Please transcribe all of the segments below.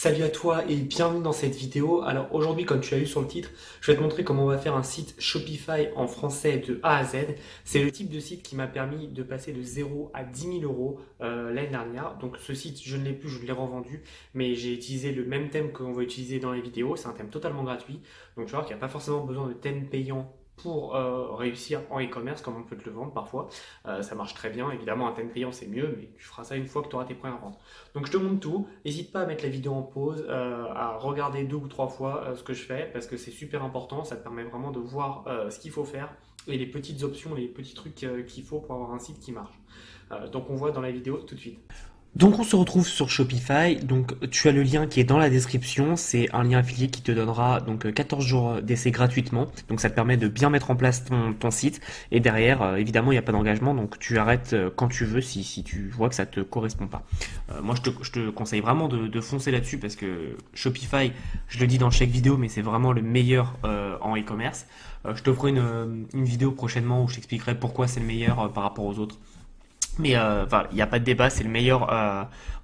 Salut à toi et bienvenue dans cette vidéo. Alors aujourd'hui, comme tu l'as vu sur le titre, je vais te montrer comment on va faire un site Shopify en français de A à Z. C'est le type de site qui m'a permis de passer de 0 à 10 000 euros l'année dernière. Donc ce site, je ne l'ai plus, je l'ai revendu, mais j'ai utilisé le même thème qu'on va utiliser dans les vidéos. C'est un thème totalement gratuit. Donc tu vas voir qu'il n'y a pas forcément besoin de thème payant pour réussir en e-commerce comme on peut te le vendre parfois. Ça marche très bien. Évidemment, un thème payant c'est mieux, mais tu feras ça une fois que tu auras tes premières ventes. Donc je te montre tout. N'hésite pas à mettre la vidéo en pause, à regarder 2 ou 3 fois ce que je fais parce que c'est super important. Ça te permet vraiment de voir ce qu'il faut faire et les petites options, les petits trucs qu'il faut pour avoir un site qui marche. Donc on voit dans la vidéo tout de suite. Donc on se retrouve sur Shopify, donc tu as le lien qui est dans la description, c'est un lien affilié qui te donnera donc 14 jours d'essai gratuitement, donc ça te permet de bien mettre en place ton site, et derrière évidemment il n'y a pas d'engagement, donc tu arrêtes quand tu veux si tu vois que ça te correspond pas. Moi je te conseille vraiment de foncer là-dessus parce que Shopify, je le dis dans chaque vidéo, mais c'est vraiment le meilleur en e-commerce. Je te ferai une vidéo prochainement où je t'expliquerai pourquoi c'est le meilleur par rapport aux autres. Mais enfin, il n'y a pas de débat, c'est le meilleur.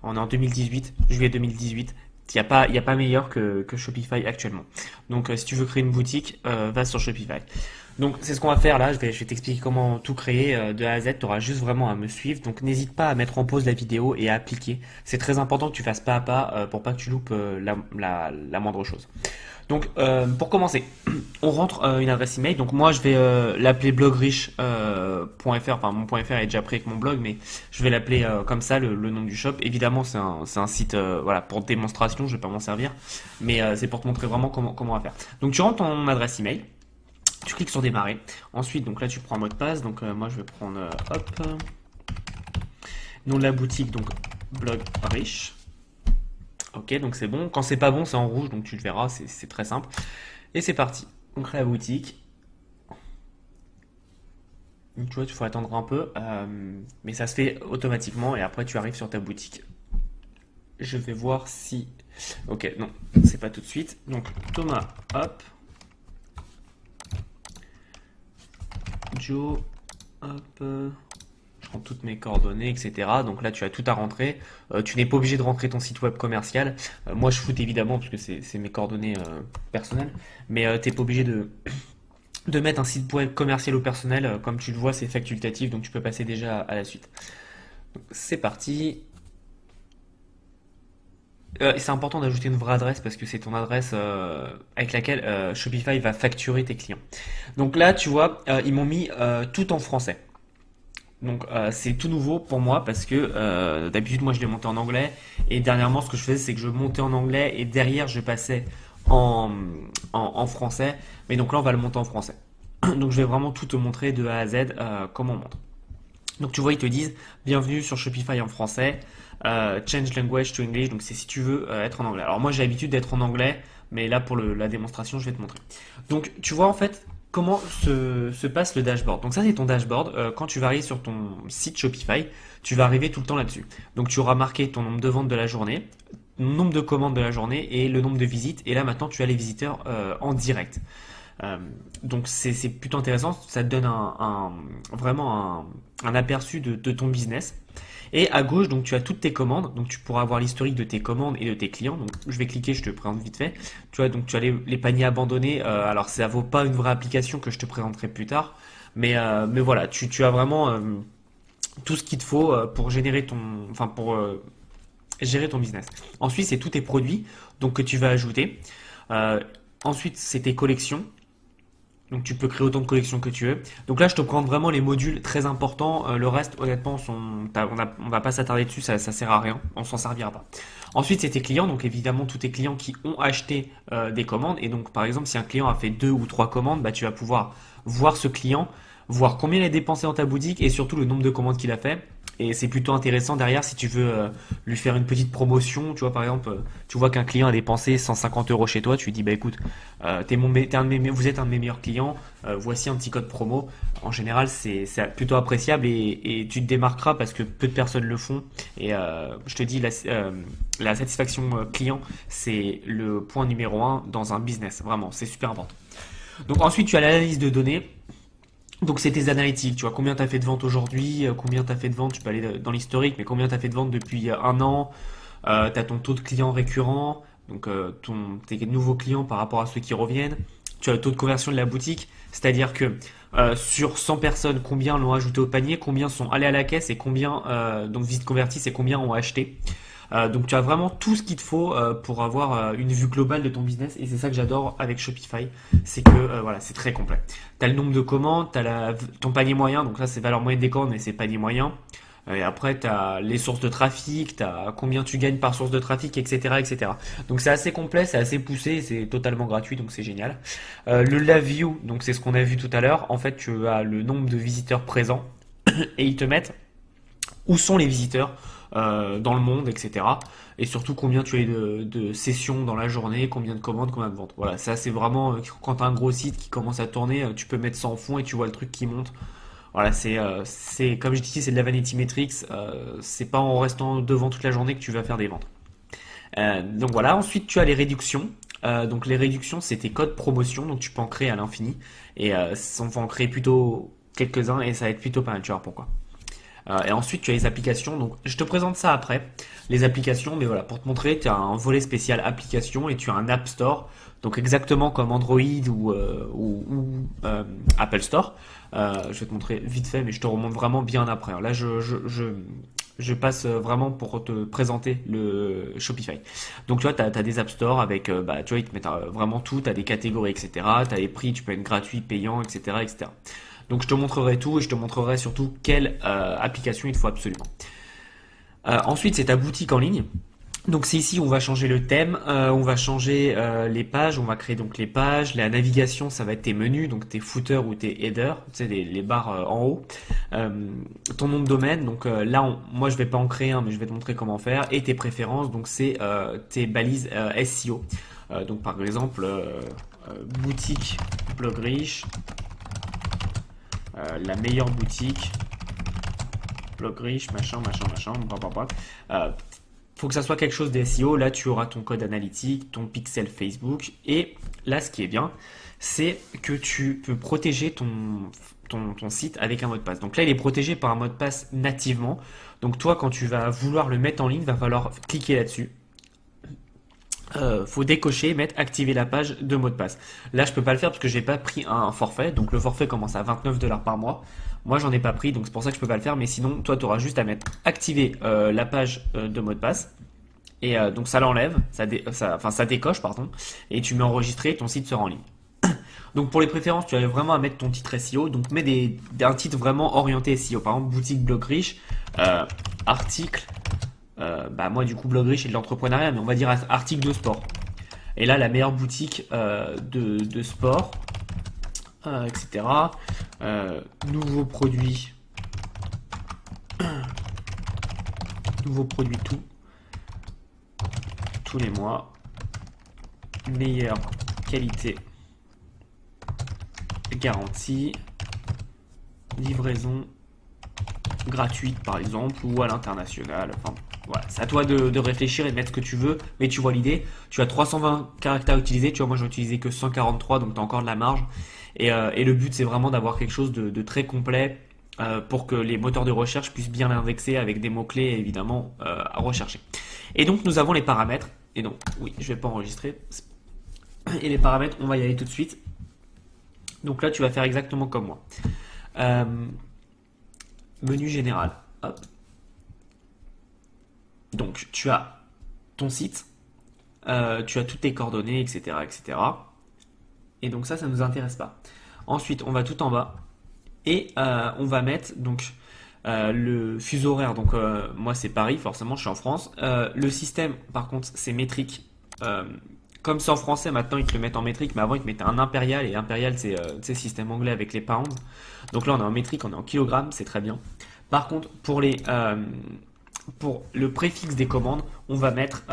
On est en 2018, juillet 2018. Il y a pas meilleur que Shopify actuellement. Donc, si tu veux créer une boutique, va sur Shopify. Donc, c'est ce qu'on va faire là. Je vais t'expliquer comment tout créer de A à Z. Tu auras juste vraiment à me suivre. Donc, n'hésite pas à mettre en pause la vidéo et à appliquer. C'est très important que tu fasses pas à pas pour pas que tu loupes la moindre chose. Donc, pour commencer, on rentre une adresse email. Donc, moi, je vais l'appeler blogriche.fr. Enfin, mon .fr est déjà pris avec mon blog, mais je vais l'appeler comme ça, le nom du shop. Évidemment, c'est un site voilà, pour démonstration, je vais pas m'en servir, mais c'est pour te montrer vraiment comment on va faire. Donc, tu rentres ton adresse email, tu cliques sur démarrer. Ensuite, donc là, tu prends un mot de passe. Donc, moi, je vais prendre nom de la boutique, donc blog riche. Ok, donc c'est bon. Quand c'est pas bon, c'est en rouge, donc tu le verras, c'est très simple. Et c'est parti. On crée la boutique. Donc, tu vois, il faut attendre un peu, mais ça se fait automatiquement et après tu arrives sur ta boutique. Je vais voir si. Ok, non, c'est pas tout de suite. Donc Thomas, hop, Joe, hop. Je rentre toutes mes coordonnées, etc. Donc là, tu as tout à rentrer. Tu n'es pas obligé de rentrer ton site web commercial. Moi, je foute évidemment parce que c'est mes coordonnées personnelles. Mais tu n'es pas obligé de mettre un site web commercial ou personnel. Comme tu le vois, c'est facultatif, donc tu peux passer déjà à la suite. Donc, c'est parti. C'est important d'ajouter une vraie adresse parce que c'est ton adresse avec laquelle Shopify va facturer tes clients. Donc là, tu vois, ils m'ont mis tout en français. Donc c'est tout nouveau pour moi parce que d'habitude moi je l'ai monté en anglais et dernièrement ce que je faisais c'est que je montais en anglais et derrière je passais en, en français, mais donc là on va le monter en français. Donc je vais vraiment tout te montrer de A à Z comment on monte. Donc tu vois ils te disent bienvenue sur Shopify en français, change language to English, donc c'est si tu veux être en anglais. Alors moi j'ai l'habitude d'être en anglais, mais là pour la démonstration je vais te montrer. Donc tu vois en fait comment se passe le dashboard. Donc ça c'est ton dashboard. Quand tu vas arriver sur ton site Shopify, tu vas arriver tout le temps là-dessus. Donc tu auras marqué ton nombre de ventes de la journée, nombre de commandes de la journée et le nombre de visites. Et là maintenant tu as les visiteurs en direct. Euh, donc c'est plutôt intéressant, ça te donne vraiment un aperçu de ton business. Et à gauche, donc tu as toutes tes commandes, donc tu pourras avoir l'historique de tes commandes et de tes clients. Donc je vais cliquer, je te présente vite fait. Tu vois, donc tu as les paniers abandonnés. Alors ça vaut pas une vraie application que je te présenterai plus tard, mais voilà, tu as vraiment tout ce qu'il te faut pour générer enfin pour gérer ton business. Ensuite, c'est tous tes produits, donc que tu vas ajouter. Euh, Ensuite, c'est tes collections. Donc tu peux créer autant de collections que tu veux. Donc là, je te prends vraiment les modules très importants. Le reste, honnêtement, on va pas s'attarder dessus, ça sert à rien. On s'en servira pas. Ensuite, c'est tes clients. Donc évidemment, tous tes clients qui ont acheté des commandes. Et donc, par exemple, si un client a fait 2 ou 3 commandes, bah, tu vas pouvoir voir ce client, voir combien il a dépensé dans ta boutique et surtout le nombre de commandes qu'il a fait. Et c'est plutôt intéressant derrière si tu veux lui faire une petite promotion. Tu vois, par exemple, tu vois qu'un client a dépensé 150 euros chez toi. Tu lui dis, bah écoute, vous êtes un de mes meilleurs clients. Voici un petit code promo. En général, c'est plutôt appréciable et tu te démarqueras parce que peu de personnes le font. Et je te dis, la satisfaction client, c'est le point numéro un dans un business. Vraiment, c'est super important. Donc ensuite, tu as l'analyse de données. Donc c'est tes analytiques, tu vois combien tu as fait de ventes aujourd'hui, combien tu as fait de ventes, tu peux aller dans l'historique, mais combien tu as fait de ventes depuis un an, tu as ton taux de clients récurrents, donc tes nouveaux clients par rapport à ceux qui reviennent. Tu as le taux de conversion de la boutique, c'est-à-dire que sur 100 personnes, combien l'ont ajouté au panier, combien sont allés à la caisse et combien donc visites converties et combien ont acheté. Donc tu as vraiment tout ce qu'il te faut pour avoir une vue globale de ton business et c'est ça que j'adore avec Shopify, c'est que voilà, c'est très complet. Tu as le nombre de commandes, tu as ton panier moyen, donc là c'est valeur moyenne des commandes mais c'est panier moyen. Et après, tu as les sources de trafic, tu as combien tu gagnes par source de trafic, etc. etc. Donc c'est assez complet, c'est assez poussé, c'est totalement gratuit, donc c'est génial. Le Live View, donc c'est ce qu'on a vu tout à l'heure. En fait, tu as le nombre de visiteurs présents et ils te mettent où sont les visiteurs dans le monde, etc. Et surtout combien tu as eu de sessions dans la journée, combien de commandes, combien de ventes. Voilà, ça c'est vraiment, quand tu as un gros site qui commence à tourner, tu peux mettre ça en fond et tu vois le truc qui monte. Voilà, c'est comme je dis, c'est de la vanity metrics. C'est pas en restant devant toute la journée que tu vas faire des ventes. Donc voilà, ensuite tu as les réductions. Donc les réductions, c'est tes codes promotion, donc tu peux en créer à l'infini. Et on va en créer plutôt quelques-uns et ça va être plutôt pas mal, tu vois pourquoi. Et ensuite, tu as les applications. Donc, je te présente ça après. Les applications, mais voilà, pour te montrer, tu as un volet spécial applications et tu as un App Store. Donc, exactement comme Android ou Apple Store. Je vais te montrer vite fait, mais je te remonte vraiment bien après. Là, je passe vraiment pour te présenter le Shopify. Donc, tu vois, tu as des App Store avec, bah, tu vois, ils te mettent vraiment tout. Tu as des catégories, etc. Tu as les prix, tu peux être gratuit, payant, etc., etc. Donc je te montrerai tout et je te montrerai surtout quelle application il faut absolument. Ensuite, c'est ta boutique en ligne. Donc c'est ici où on va changer le thème, on va changer les pages, on va créer donc les pages, la navigation ça va être tes menus, donc tes footers ou tes headers, tu sais les barres en haut, ton nom de domaine, donc là moi je vais pas en créer un mais je vais te montrer comment faire, et tes préférences, donc c'est tes balises SEO. Donc par exemple boutique blog riche, la meilleure boutique, blog riche, machin, blablabla. Faut que ça soit quelque chose de SEO. Là, tu auras ton code analytique, ton pixel Facebook. Et là, ce qui est bien, c'est que tu peux protéger ton site avec un mot de passe. Donc là, il est protégé par un mot de passe nativement. Donc toi, quand tu vas vouloir le mettre en ligne, va falloir cliquer là-dessus. Faut décocher, mettre activer la page de mot de passe. Là, je peux pas le faire parce que j'ai pas pris un forfait. Donc le forfait commence à 29 $ par mois. Moi, j'en ai pas pris, donc c'est pour ça que je peux pas le faire. Mais sinon, toi, tu auras juste à mettre activer la page de mot de passe. Et donc ça l'enlève, ça décoche, pardon. Et tu mets enregistrer, ton site sera en ligne. Donc pour les préférences, tu as vraiment à mettre ton titre SEO. Donc mets un titre vraiment orienté SEO. Par exemple, boutique blog riche, article. Bah moi du coup blog riche et de l'entrepreneuriat, mais on va dire article de sport. Et là la meilleure boutique de sport, etc. Nouveaux produits, tous les mois, meilleure qualité garantie, livraison gratuite par exemple ou à l'international. Enfin, voilà, c'est à toi de réfléchir et de mettre ce que tu veux, mais tu vois l'idée. Tu as 320 caractères utilisés, tu vois, moi j'ai utilisé que 143, donc tu as encore de la marge. Et le but c'est vraiment d'avoir quelque chose de très complet pour que les moteurs de recherche puissent bien l'indexer avec des mots-clés évidemment à rechercher. Et donc nous avons les paramètres. Et donc, oui, je vais pas enregistrer. Et les paramètres, on va y aller tout de suite. Donc là, tu vas faire exactement comme moi. Menu général. Hop. Donc, tu as ton site, tu as toutes tes coordonnées, etc., etc. Et donc ça ne nous intéresse pas. Ensuite, on va tout en bas et on va mettre donc le fuseau horaire. Donc moi, c'est Paris, forcément, je suis en France. Le système, par contre, c'est métrique. Comme c'est en français, maintenant ils te le mettent en métrique, mais avant ils te mettaient un impérial, et impérial c'est système anglais avec les pounds. Donc là on est en métrique, on est en kilogrammes, c'est très bien. Par contre, pour le préfixe des commandes, on va mettre.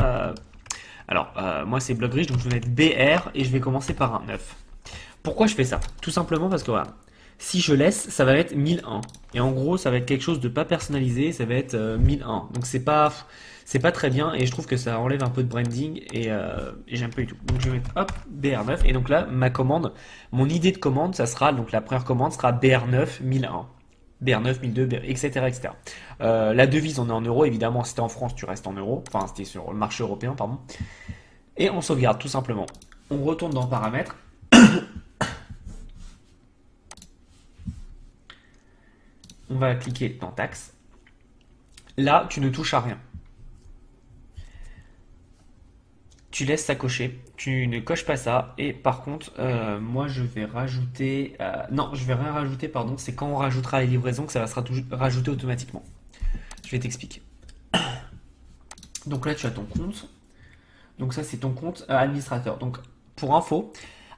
Moi c'est blog riche, donc je vais mettre BR et je vais commencer par un 9. Pourquoi je fais ça? Tout simplement parce que voilà, si je laisse, ça va être 1001. Et en gros, ça va être quelque chose de pas personnalisé, ça va être 1001. Donc c'est pas très bien et je trouve que ça enlève un peu de branding et j'aime pas du tout. Donc je vais mettre hop BR9 et donc là ma commande, mon idée de commande, ça sera donc la première commande sera BR9 1001. BR9, 1002, etc. etc. La devise, on est en euros, évidemment, si t'es en France, tu restes en euros. Enfin, c'était sur le marché européen, pardon. et on sauvegarde tout simplement. On retourne dans paramètres, on va cliquer dans taxes. Là, tu ne touches à rien. Tu laisses ça cocher, tu ne coches pas ça, et par contre, moi je vais rajouter, non, je vais rien rajouter, pardon, c'est quand on rajoutera les livraisons que ça va se rajouter automatiquement. Je vais t'expliquer. Donc là, tu as ton compte. Donc ça, c'est ton compte administrateur. Donc pour info,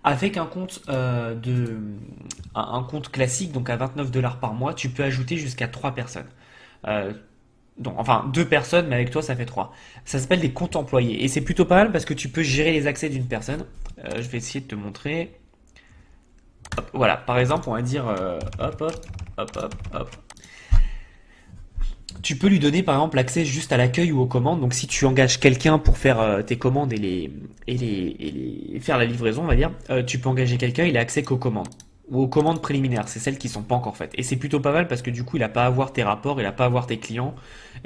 avec un compte un compte classique, donc à 29 $ par mois, tu peux ajouter jusqu'à 3 personnes. Euh, donc, enfin, 2 personnes, mais avec toi, ça fait 3. Ça s'appelle des comptes employés. Et c'est plutôt pas mal parce que tu peux gérer les accès d'une personne. Je vais essayer de te montrer. Hop, voilà, par exemple, on va dire hop, hop, hop, hop, hop. Tu peux lui donner par exemple l'accès juste à l'accueil ou aux commandes. Donc si tu engages quelqu'un pour faire tes commandes et faire la livraison, on va dire, tu peux engager quelqu'un, il a accès qu'aux commandes ou aux commandes préliminaires. C'est celles qui sont pas encore faites. Et c'est plutôt pas mal parce que du coup, il a pas à voir tes rapports, il a pas à voir tes clients,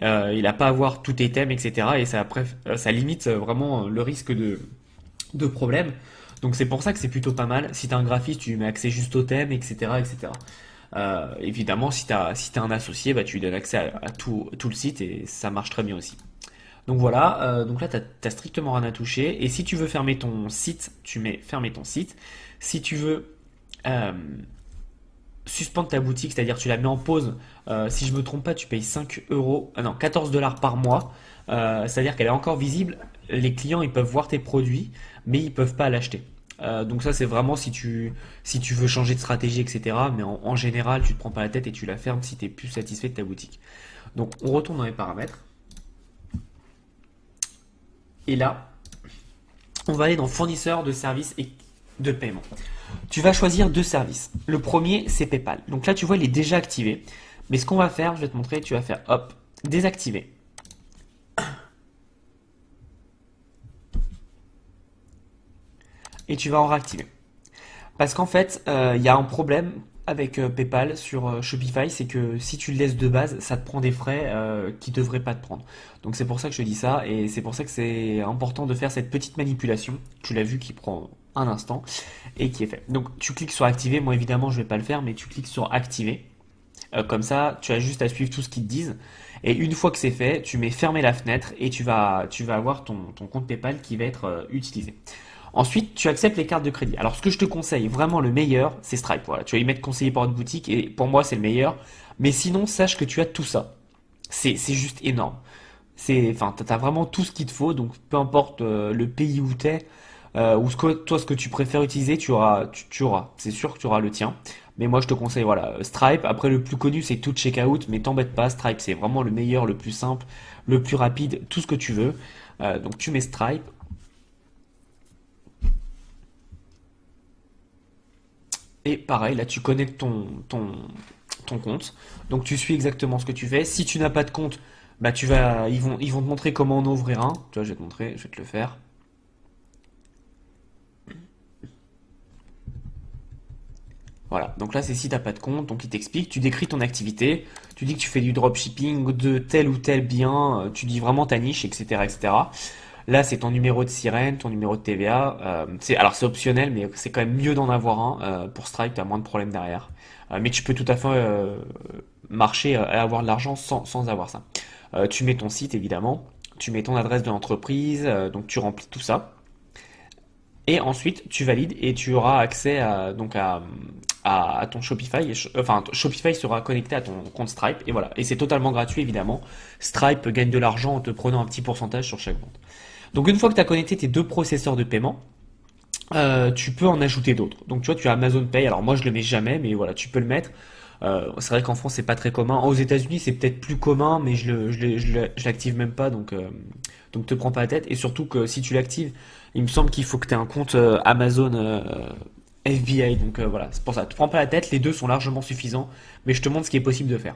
il a pas à voir tous tes thèmes, etc. Et ça, après, ça limite vraiment le risque de problème. Donc c'est pour ça que c'est plutôt pas mal. Si tu as un graphiste, tu lui mets accès juste au thème, etc., etc. Évidemment, si t'as un associé, bah, tu lui donnes accès à tout le site et ça marche très bien aussi. Donc voilà, donc là, t'as strictement rien à toucher. Et si tu veux fermer ton site, tu mets fermer ton site. Si tu veux euh, suspendre ta boutique, c'est-à-dire tu la mets en pause, si je me trompe pas, tu payes 5 euros, non, 14 $ par mois. C'est-à-dire qu'elle est encore visible. Les clients, ils peuvent voir tes produits, mais ils peuvent pas l'acheter. Donc ça c'est vraiment si tu veux changer de stratégie, etc. Mais en général tu te prends pas la tête et tu la fermes si tu es plus satisfait de ta boutique. Donc on retourne dans les paramètres. Et là, on va aller dans fournisseur de services et de paiement. Tu vas choisir deux services. Le premier c'est PayPal. Donc là tu vois il est déjà activé. Mais ce qu'on va faire, je vais te montrer, tu vas faire hop, désactiver. Et tu vas en réactiver. Parce qu'en fait, il y a un problème avec PayPal sur Shopify, c'est que si tu le laisses de base, ça te prend des frais qui ne devraient pas te prendre. Donc c'est pour ça que je te dis ça, et c'est pour ça que c'est important de faire cette petite manipulation, tu l'as vu, qui prend un instant, et qui est fait. Donc tu cliques sur activer, moi évidemment je ne vais pas le faire, mais tu cliques sur activer. Comme ça, tu as juste à suivre tout ce qu'ils te disent. Et une fois que c'est fait, tu mets fermer la fenêtre et tu vas avoir ton compte PayPal qui va être utilisé. Ensuite, tu acceptes les cartes de crédit. Alors, ce que je te conseille, vraiment le meilleur, c'est Stripe. Voilà, tu vas y mettre conseiller par une boutique et pour moi, c'est le meilleur. Mais sinon, sache que tu as tout ça. C'est juste énorme. Enfin, t'as vraiment tout ce qu'il te faut. Donc, peu importe le pays où t'es ou toi, ce que tu préfères utiliser, tu auras. C'est sûr que tu auras le tien. Mais moi, je te conseille, voilà, Stripe. Après, le plus connu, c'est tout Checkout. Mais t'embête pas, Stripe, c'est vraiment le meilleur, le plus simple, le plus rapide, tout ce que tu veux. Donc, tu mets Stripe. Et pareil, là tu connectes ton compte. Donc tu suis exactement ce que tu fais. Si tu n'as pas de compte, bah ils vont te montrer comment en ouvrir un. Tu vois, je vais te montrer, je vais te le faire. Voilà, donc là c'est si tu n'as pas de compte, donc il t'explique, tu décris ton activité, tu dis que tu fais du dropshipping de tel ou tel bien, tu dis vraiment ta niche, etc. etc. Là c'est ton numéro de sirène, ton numéro de TVA. Alors c'est optionnel, mais c'est quand même mieux d'en avoir un. Pour Stripe, tu as moins de problèmes derrière. Mais tu peux tout à fait marcher et avoir de l'argent sans avoir ça. Tu mets ton site évidemment, tu mets ton adresse de l'entreprise, donc tu remplis tout ça. Et ensuite, tu valides et tu auras accès à ton Shopify. Enfin, Shopify sera connecté à ton compte Stripe. Et voilà. Et c'est totalement gratuit, évidemment. Stripe gagne de l'argent en te prenant un petit pourcentage sur chaque vente. Donc, une fois que tu as connecté tes deux processeurs de paiement, tu peux en ajouter d'autres. Donc, tu vois, tu as Amazon Pay. Alors, moi, je le mets jamais, mais voilà, tu peux le mettre. C'est vrai qu'en France, c'est pas très commun. Aux États-Unis, c'est peut-être plus commun, mais je l'active même pas. Donc, te prends pas la tête. Et surtout que si tu l'actives, il me semble qu'il faut que tu aies un compte Amazon FBA. Donc voilà, c'est pour ça. Te prends pas la tête, les deux sont largement suffisants, mais je te montre ce qui est possible de faire.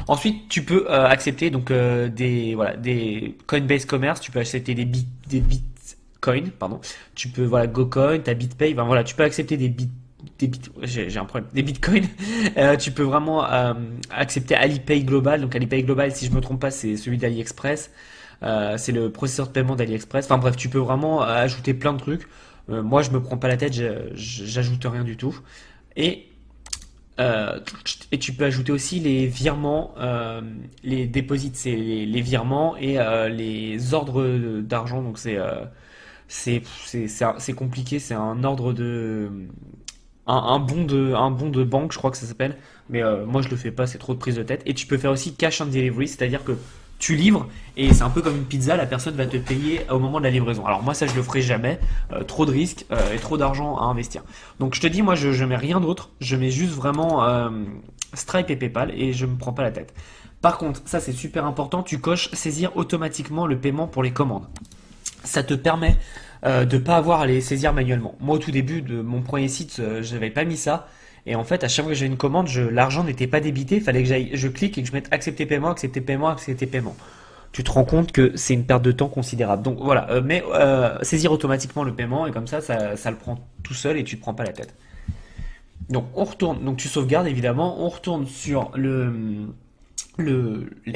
Ensuite, tu peux accepter donc des Coinbase Commerce, tu peux accepter des Bitcoin, pardon. Tu peux voilà GoCoin, t'as BitPay, ben voilà, tu peux accepter j'ai un problème, des bitcoins. Tu peux vraiment accepter Alipay Global. Donc Alipay Global, si je me trompe pas, c'est celui d'AliExpress. C'est le processeur de paiement d'AliExpress. Enfin bref, tu peux vraiment ajouter plein de trucs. Moi, je me prends pas la tête, j'ajoute rien du tout. Et euh, et tu peux ajouter aussi les virements, les deposits, c'est les virements et les ordres d'argent. Donc c'est compliqué, c'est un ordre de un bon de banque, je crois que ça s'appelle. Mais moi je le fais pas, c'est trop de prise de tête. Et tu peux faire aussi cash on delivery, c'est-à-dire que tu livres et c'est un peu comme une pizza, la personne va te payer au moment de la livraison. Alors moi ça je le ferai jamais, trop de risques et trop d'argent à investir. Donc je te dis, moi je mets rien d'autre, je mets juste vraiment Stripe et PayPal et je me prends pas la tête. Par contre, ça c'est super important, tu coches saisir automatiquement le paiement pour les commandes. Ça te permet de pas avoir à les saisir manuellement. Moi, au tout début de mon premier site, je n'avais pas mis ça. Et en fait, à chaque fois que j'avais une commande, l'argent n'était pas débité. Il fallait que je clique et que je mette accepter paiement, accepter paiement, accepter paiement. Tu te rends compte que c'est une perte de temps considérable. Donc voilà, mais saisir automatiquement le paiement et comme ça le prend tout seul et tu te prends pas la tête. Donc on retourne, donc tu sauvegardes évidemment, on retourne sur les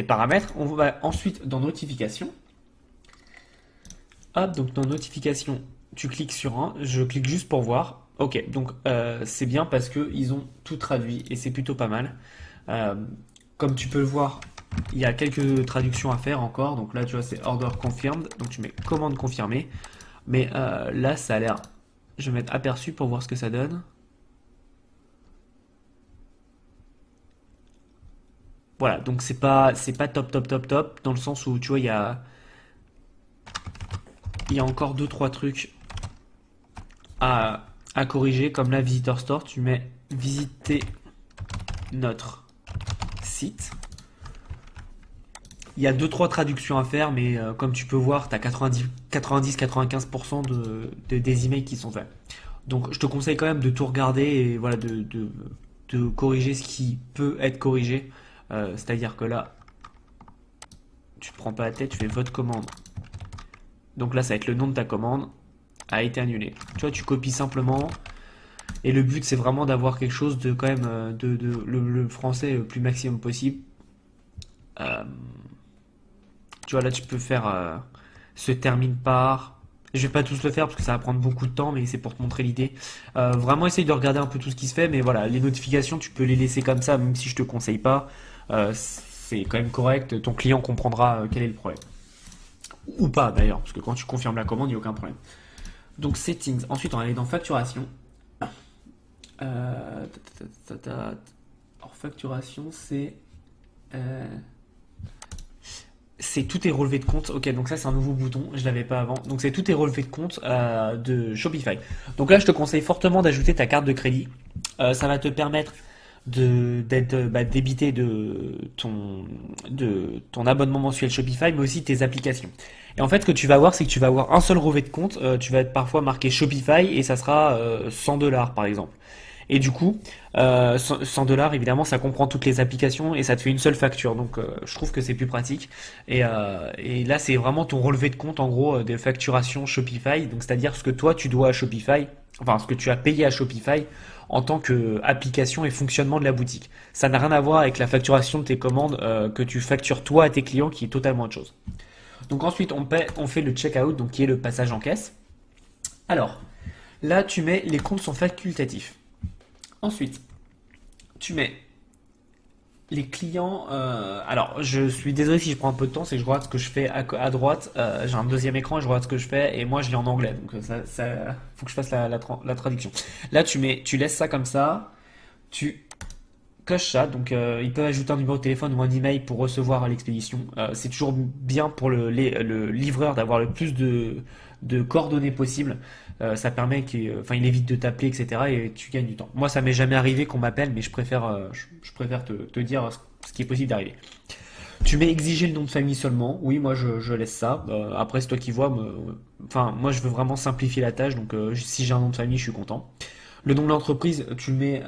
paramètres, on va ensuite dans notification. Hop, donc dans notification, tu cliques sur un, je clique juste pour voir. Ok, donc c'est bien parce que ils ont tout traduit et c'est plutôt pas mal. Euh, Comme tu peux le voir, il y a quelques traductions à faire encore. Donc là, tu vois, c'est order confirmed. Donc tu mets commande confirmée. Mais là, ça a l'air. Je vais mettre aperçu pour voir ce que ça donne. Voilà, donc c'est pas top top top top dans le sens où tu vois, il y a encore deux trois trucs à corriger, comme la Visitor Store, tu mets visiter notre site. Il y a deux trois traductions à faire, mais comme tu peux voir, tu as 90-95% des emails qui sont faits. Donc je te conseille quand même de tout regarder et voilà, de corriger ce qui peut être corrigé. C'est-à-dire que là, tu te prends pas la tête, tu fais votre commande. Donc là, ça va être le nom de ta commande a été annulé. Tu vois, tu copies simplement. Et le but, c'est vraiment d'avoir quelque chose de quand même le français le plus maximum possible. Euh, Tu vois, là, tu peux faire se termine par. Je vais pas tous le faire parce que ça va prendre beaucoup de temps, mais c'est pour te montrer l'idée. Vraiment, essaye de regarder un peu tout ce qui se fait, mais voilà, les notifications, tu peux les laisser comme ça, même si je te conseille pas. C'est quand même correct. Ton client comprendra quel est le problème. Ou pas d'ailleurs, parce que quand tu confirmes la commande, il n'y a aucun problème. Donc, settings. Ensuite, on va aller dans facturation. Euh, Alors, facturation, euh, c'est tous tes relevés de compte. Ok, donc ça c'est un nouveau bouton, je l'avais pas avant. Donc c'est tous tes relevés de compte de Shopify. Donc là, je te conseille fortement d'ajouter ta carte de crédit. Ça va te permettre d'être débité de ton abonnement mensuel Shopify, mais aussi tes applications. Et en fait, ce que tu vas avoir, c'est que tu vas avoir un seul relevé de compte. Tu vas être parfois marqué Shopify et ça sera 100 dollars par exemple. Et du coup, 100 dollars, évidemment, ça comprend toutes les applications et ça te fait une seule facture. Donc, je trouve que c'est plus pratique. Et là, c'est vraiment ton relevé de compte, en gros, de facturation Shopify. Donc, c'est-à-dire ce que toi, tu dois à Shopify, enfin, ce que tu as payé à Shopify en tant qu'application et fonctionnement de la boutique. Ça n'a rien à voir avec la facturation de tes commandes que tu factures toi à tes clients, qui est totalement autre chose. Donc, ensuite, on fait le checkout, donc qui est le passage en caisse. Alors, là, tu mets les comptes sont facultatifs. Ensuite, tu mets les clients. Alors, je suis désolé si je prends un peu de temps, c'est que je regarde ce que je fais à droite. J'ai un deuxième écran et je regarde ce que je fais et moi je lis en anglais, donc ça faut que je fasse la traduction. Là, tu laisses ça comme ça, tu coches ça. Donc, ils peuvent ajouter un numéro de téléphone ou un email pour recevoir l'expédition. C'est toujours bien pour le livreur d'avoir le plus de coordonnées possible. Ça permet enfin, il évite de t'appeler, etc. Et tu gagnes du temps. Moi, ça m'est jamais arrivé qu'on m'appelle, mais je préfère te dire ce qui est possible d'arriver. Tu mets exiger le nom de famille seulement. Oui, moi, je laisse ça. Après, c'est toi qui vois. Enfin, moi, je veux vraiment simplifier la tâche. Donc, si j'ai un nom de famille, je suis content. Le nom de l'entreprise, tu le mets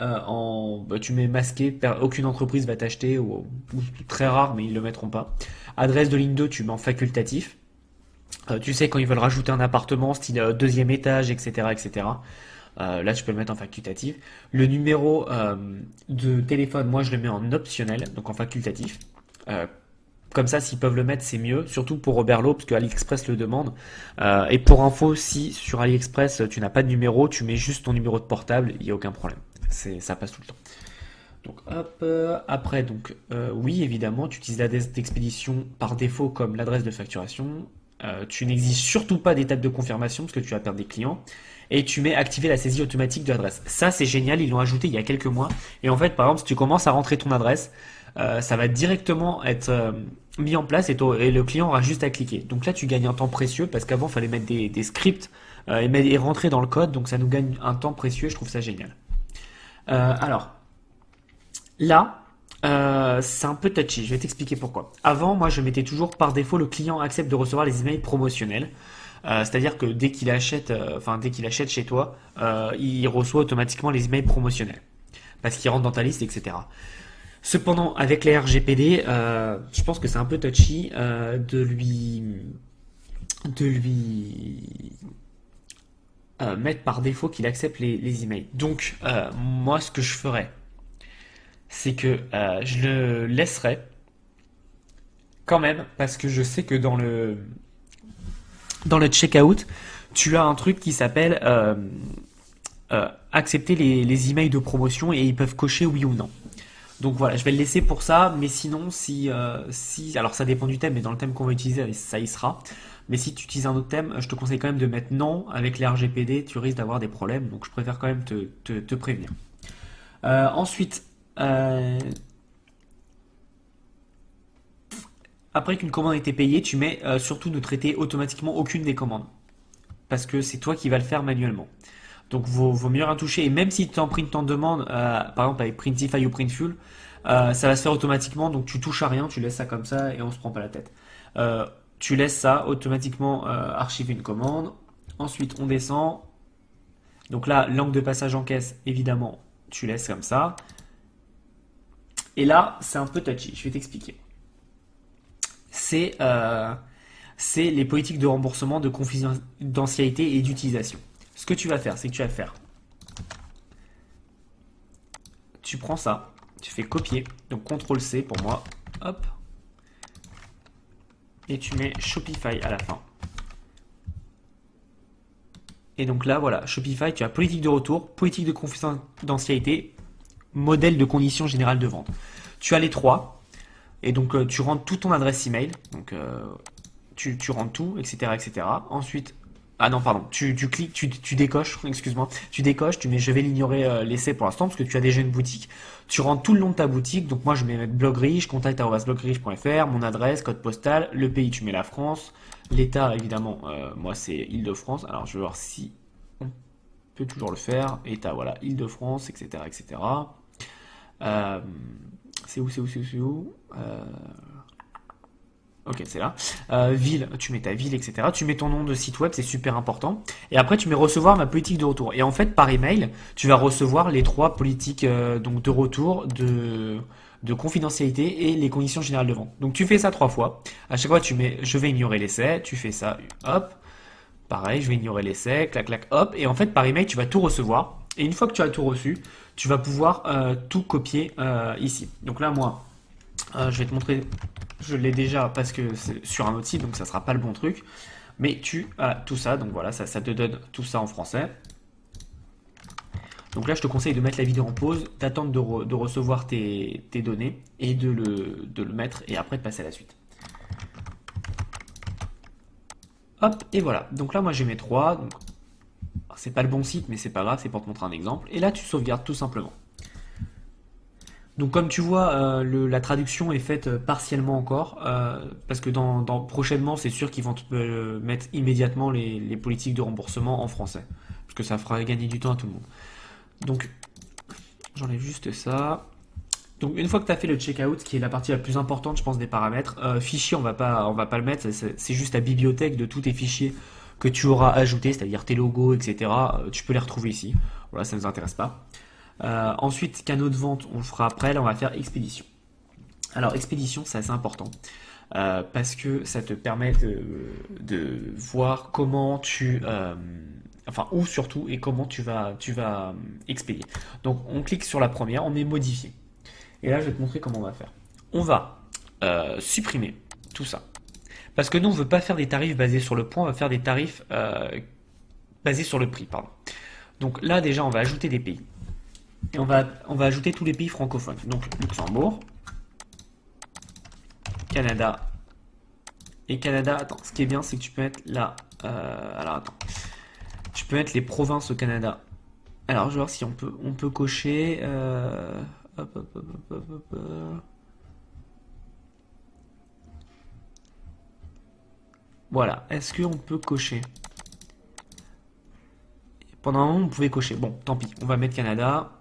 tu mets masqué. Aucune entreprise va t'acheter ou très rare, mais ils le mettront pas. Adresse de ligne 2, tu mets en facultatif. Tu sais, quand ils veulent rajouter un appartement, style deuxième étage, etc., etc. Là, tu peux le mettre en facultatif. Le numéro de téléphone, moi, je le mets en optionnel, donc en facultatif. Euh, Comme ça, s'ils peuvent le mettre, c'est mieux, surtout pour Oberlo, parce que AliExpress le demande. Et pour info, si sur AliExpress, tu n'as pas de numéro, tu mets juste ton numéro de portable, il n'y a aucun problème. Ça passe tout le temps. Donc hop, après, donc oui, évidemment, tu utilises l'adresse d'expédition par défaut comme l'adresse de facturation. Tu n'exiges surtout pas d'étape de confirmation parce que tu vas perdre des clients. Et tu mets activer la saisie automatique de l'adresse. Ça, c'est génial, ils l'ont ajouté il y a quelques mois. Et en fait, par exemple, si tu commences à rentrer ton adresse, ça va directement être mis en place et le client aura juste à cliquer. Donc là, tu gagnes un temps précieux parce qu'avant, il fallait mettre des scripts et rentrer dans le code. Donc ça nous gagne un temps précieux. Je trouve ça génial. Alors, là, c'est un peu touchy, je vais t'expliquer pourquoi. Avant, moi, je mettais toujours par défaut le client accepte de recevoir les emails promotionnels. C'est-à-dire que dès qu'il achète chez toi, il reçoit automatiquement les emails promotionnels parce qu'il rentre dans ta liste, etc. Cependant, avec les RGPD, je pense que c'est un peu touchy de lui mettre par défaut qu'il accepte les emails. Donc, moi, ce que je ferais, c'est que je le laisserai quand même parce que je sais que dans le checkout, tu as un truc qui s'appelle accepter les emails de promotion et ils peuvent cocher oui ou non. Donc voilà, je vais le laisser pour ça, mais sinon, alors ça dépend du thème, mais dans le thème qu'on va utiliser, ça y sera. Mais si tu utilises un autre thème, je te conseille quand même de mettre non avec les RGPD, tu risques d'avoir des problèmes, donc je préfère quand même te prévenir. Ensuite, euh, après qu'une commande ait été payée, tu mets surtout ne traiter automatiquement aucune des commandes, parce que c'est toi qui vas le faire manuellement. Donc vaut mieux rien toucher. Et même si tu en print en demande, par exemple avec Printify ou Printful, ça va se faire automatiquement. Donc tu touches à rien, tu laisses ça comme ça et on se prend pas la tête. Euh, Tu laisses ça automatiquement archiver une commande. Ensuite on descend. Donc là, langue de passage en caisse, évidemment, tu laisses comme ça. Et là, c'est un peu touchy. Je vais t'expliquer. C'est c'est les politiques de remboursement, de confidentialité et d'utilisation. Ce que tu vas faire, c'est que tu vas faire tu prends ça, tu fais copier, donc CTRL C pour moi, hop, et tu mets Shopify à la fin. Et donc là, voilà, Shopify, tu as politique de retour, politique de confidentialité, modèle de conditions générales de vente. Tu as les trois, et donc tu rentres tout ton adresse email, donc tu rentres tout, etc., etc. Ensuite, ah non, pardon, tu cliques, tu décoches, excuse-moi, tu décoches, tu mets je vais l'ignorer l'essai pour l'instant parce que tu as déjà une boutique. Tu rentres tout le nom de ta boutique, donc moi je mets blogrich, contact@blogrich.fr, mon adresse, code postal, le pays tu mets la France, l'État évidemment, moi c'est Île-de-France, alors je vais voir si on peut toujours le faire, État voilà, Île-de-France, etc., etc. Euh, c'est où Ok, c'est là. Ville, tu mets ta ville, etc. Tu mets ton nom de site web, c'est super important. Et après, tu mets recevoir ma politique de retour. Et en fait, par email, tu vas recevoir les trois politiques donc de retour, de confidentialité et les conditions générales de vente. Donc tu fais ça trois fois. À chaque fois, tu mets je vais ignorer l'essai. Tu fais ça, hop. Pareil, je vais ignorer l'essai, clac, clac, hop. Et en fait, par email, tu vas tout recevoir. Et une fois que tu as tout reçu, tu vas pouvoir tout copier ici. Donc là, moi, je vais te montrer, je l'ai déjà parce que c'est sur un autre site, donc ça sera pas le bon truc. Mais tu as tout ça, donc voilà, ça te donne tout ça en français. Donc là, je te conseille de mettre la vidéo en pause, d'attendre de recevoir tes données et de le mettre et après de passer à la suite. Hop, et voilà. Donc là, moi j'ai mes trois. Donc, c'est pas le bon site, mais c'est pas grave, c'est pour te montrer un exemple. Et là, tu sauvegardes tout simplement. Donc comme tu vois, la traduction est faite partiellement encore, parce que prochainement, c'est sûr qu'ils vont te mettre immédiatement les politiques de remboursement en français, parce que ça fera gagner du temps à tout le monde. Donc j'enlève juste ça. Donc une fois que tu as fait le checkout, qui est la partie la plus importante, je pense, des paramètres, fichier, on va pas le mettre, c'est juste la bibliothèque de tous tes fichiers que tu auras ajoutés, c'est-à-dire tes logos, etc. Tu peux les retrouver ici. Voilà, ça ne nous intéresse pas. Ensuite, canaux de vente, on le fera après. Là, on va faire expédition. Alors, expédition, c'est assez important parce que ça te permet de voir comment enfin, où surtout et comment tu vas expédier. Donc, on clique sur la première, on met modifier. Et là, je vais te montrer comment on va faire. On va supprimer tout ça. Parce que nous, on ne veut pas faire des tarifs basés sur le point, on va faire des tarifs basés sur le prix, pardon. Donc là, déjà, on va ajouter des pays. Et on va ajouter tous les pays francophones. Donc Luxembourg, Canada. Et Canada, attends, ce qui est bien, c'est que tu peux mettre là. Alors attends. Tu peux mettre les provinces au Canada. Alors, je vais voir si on peut cocher. Hop, hop, hop, hop, hop, hop. Voilà. Est-ce qu'on peut cocher? Pendant un moment, on pouvait cocher. Bon, tant pis. On va mettre Canada.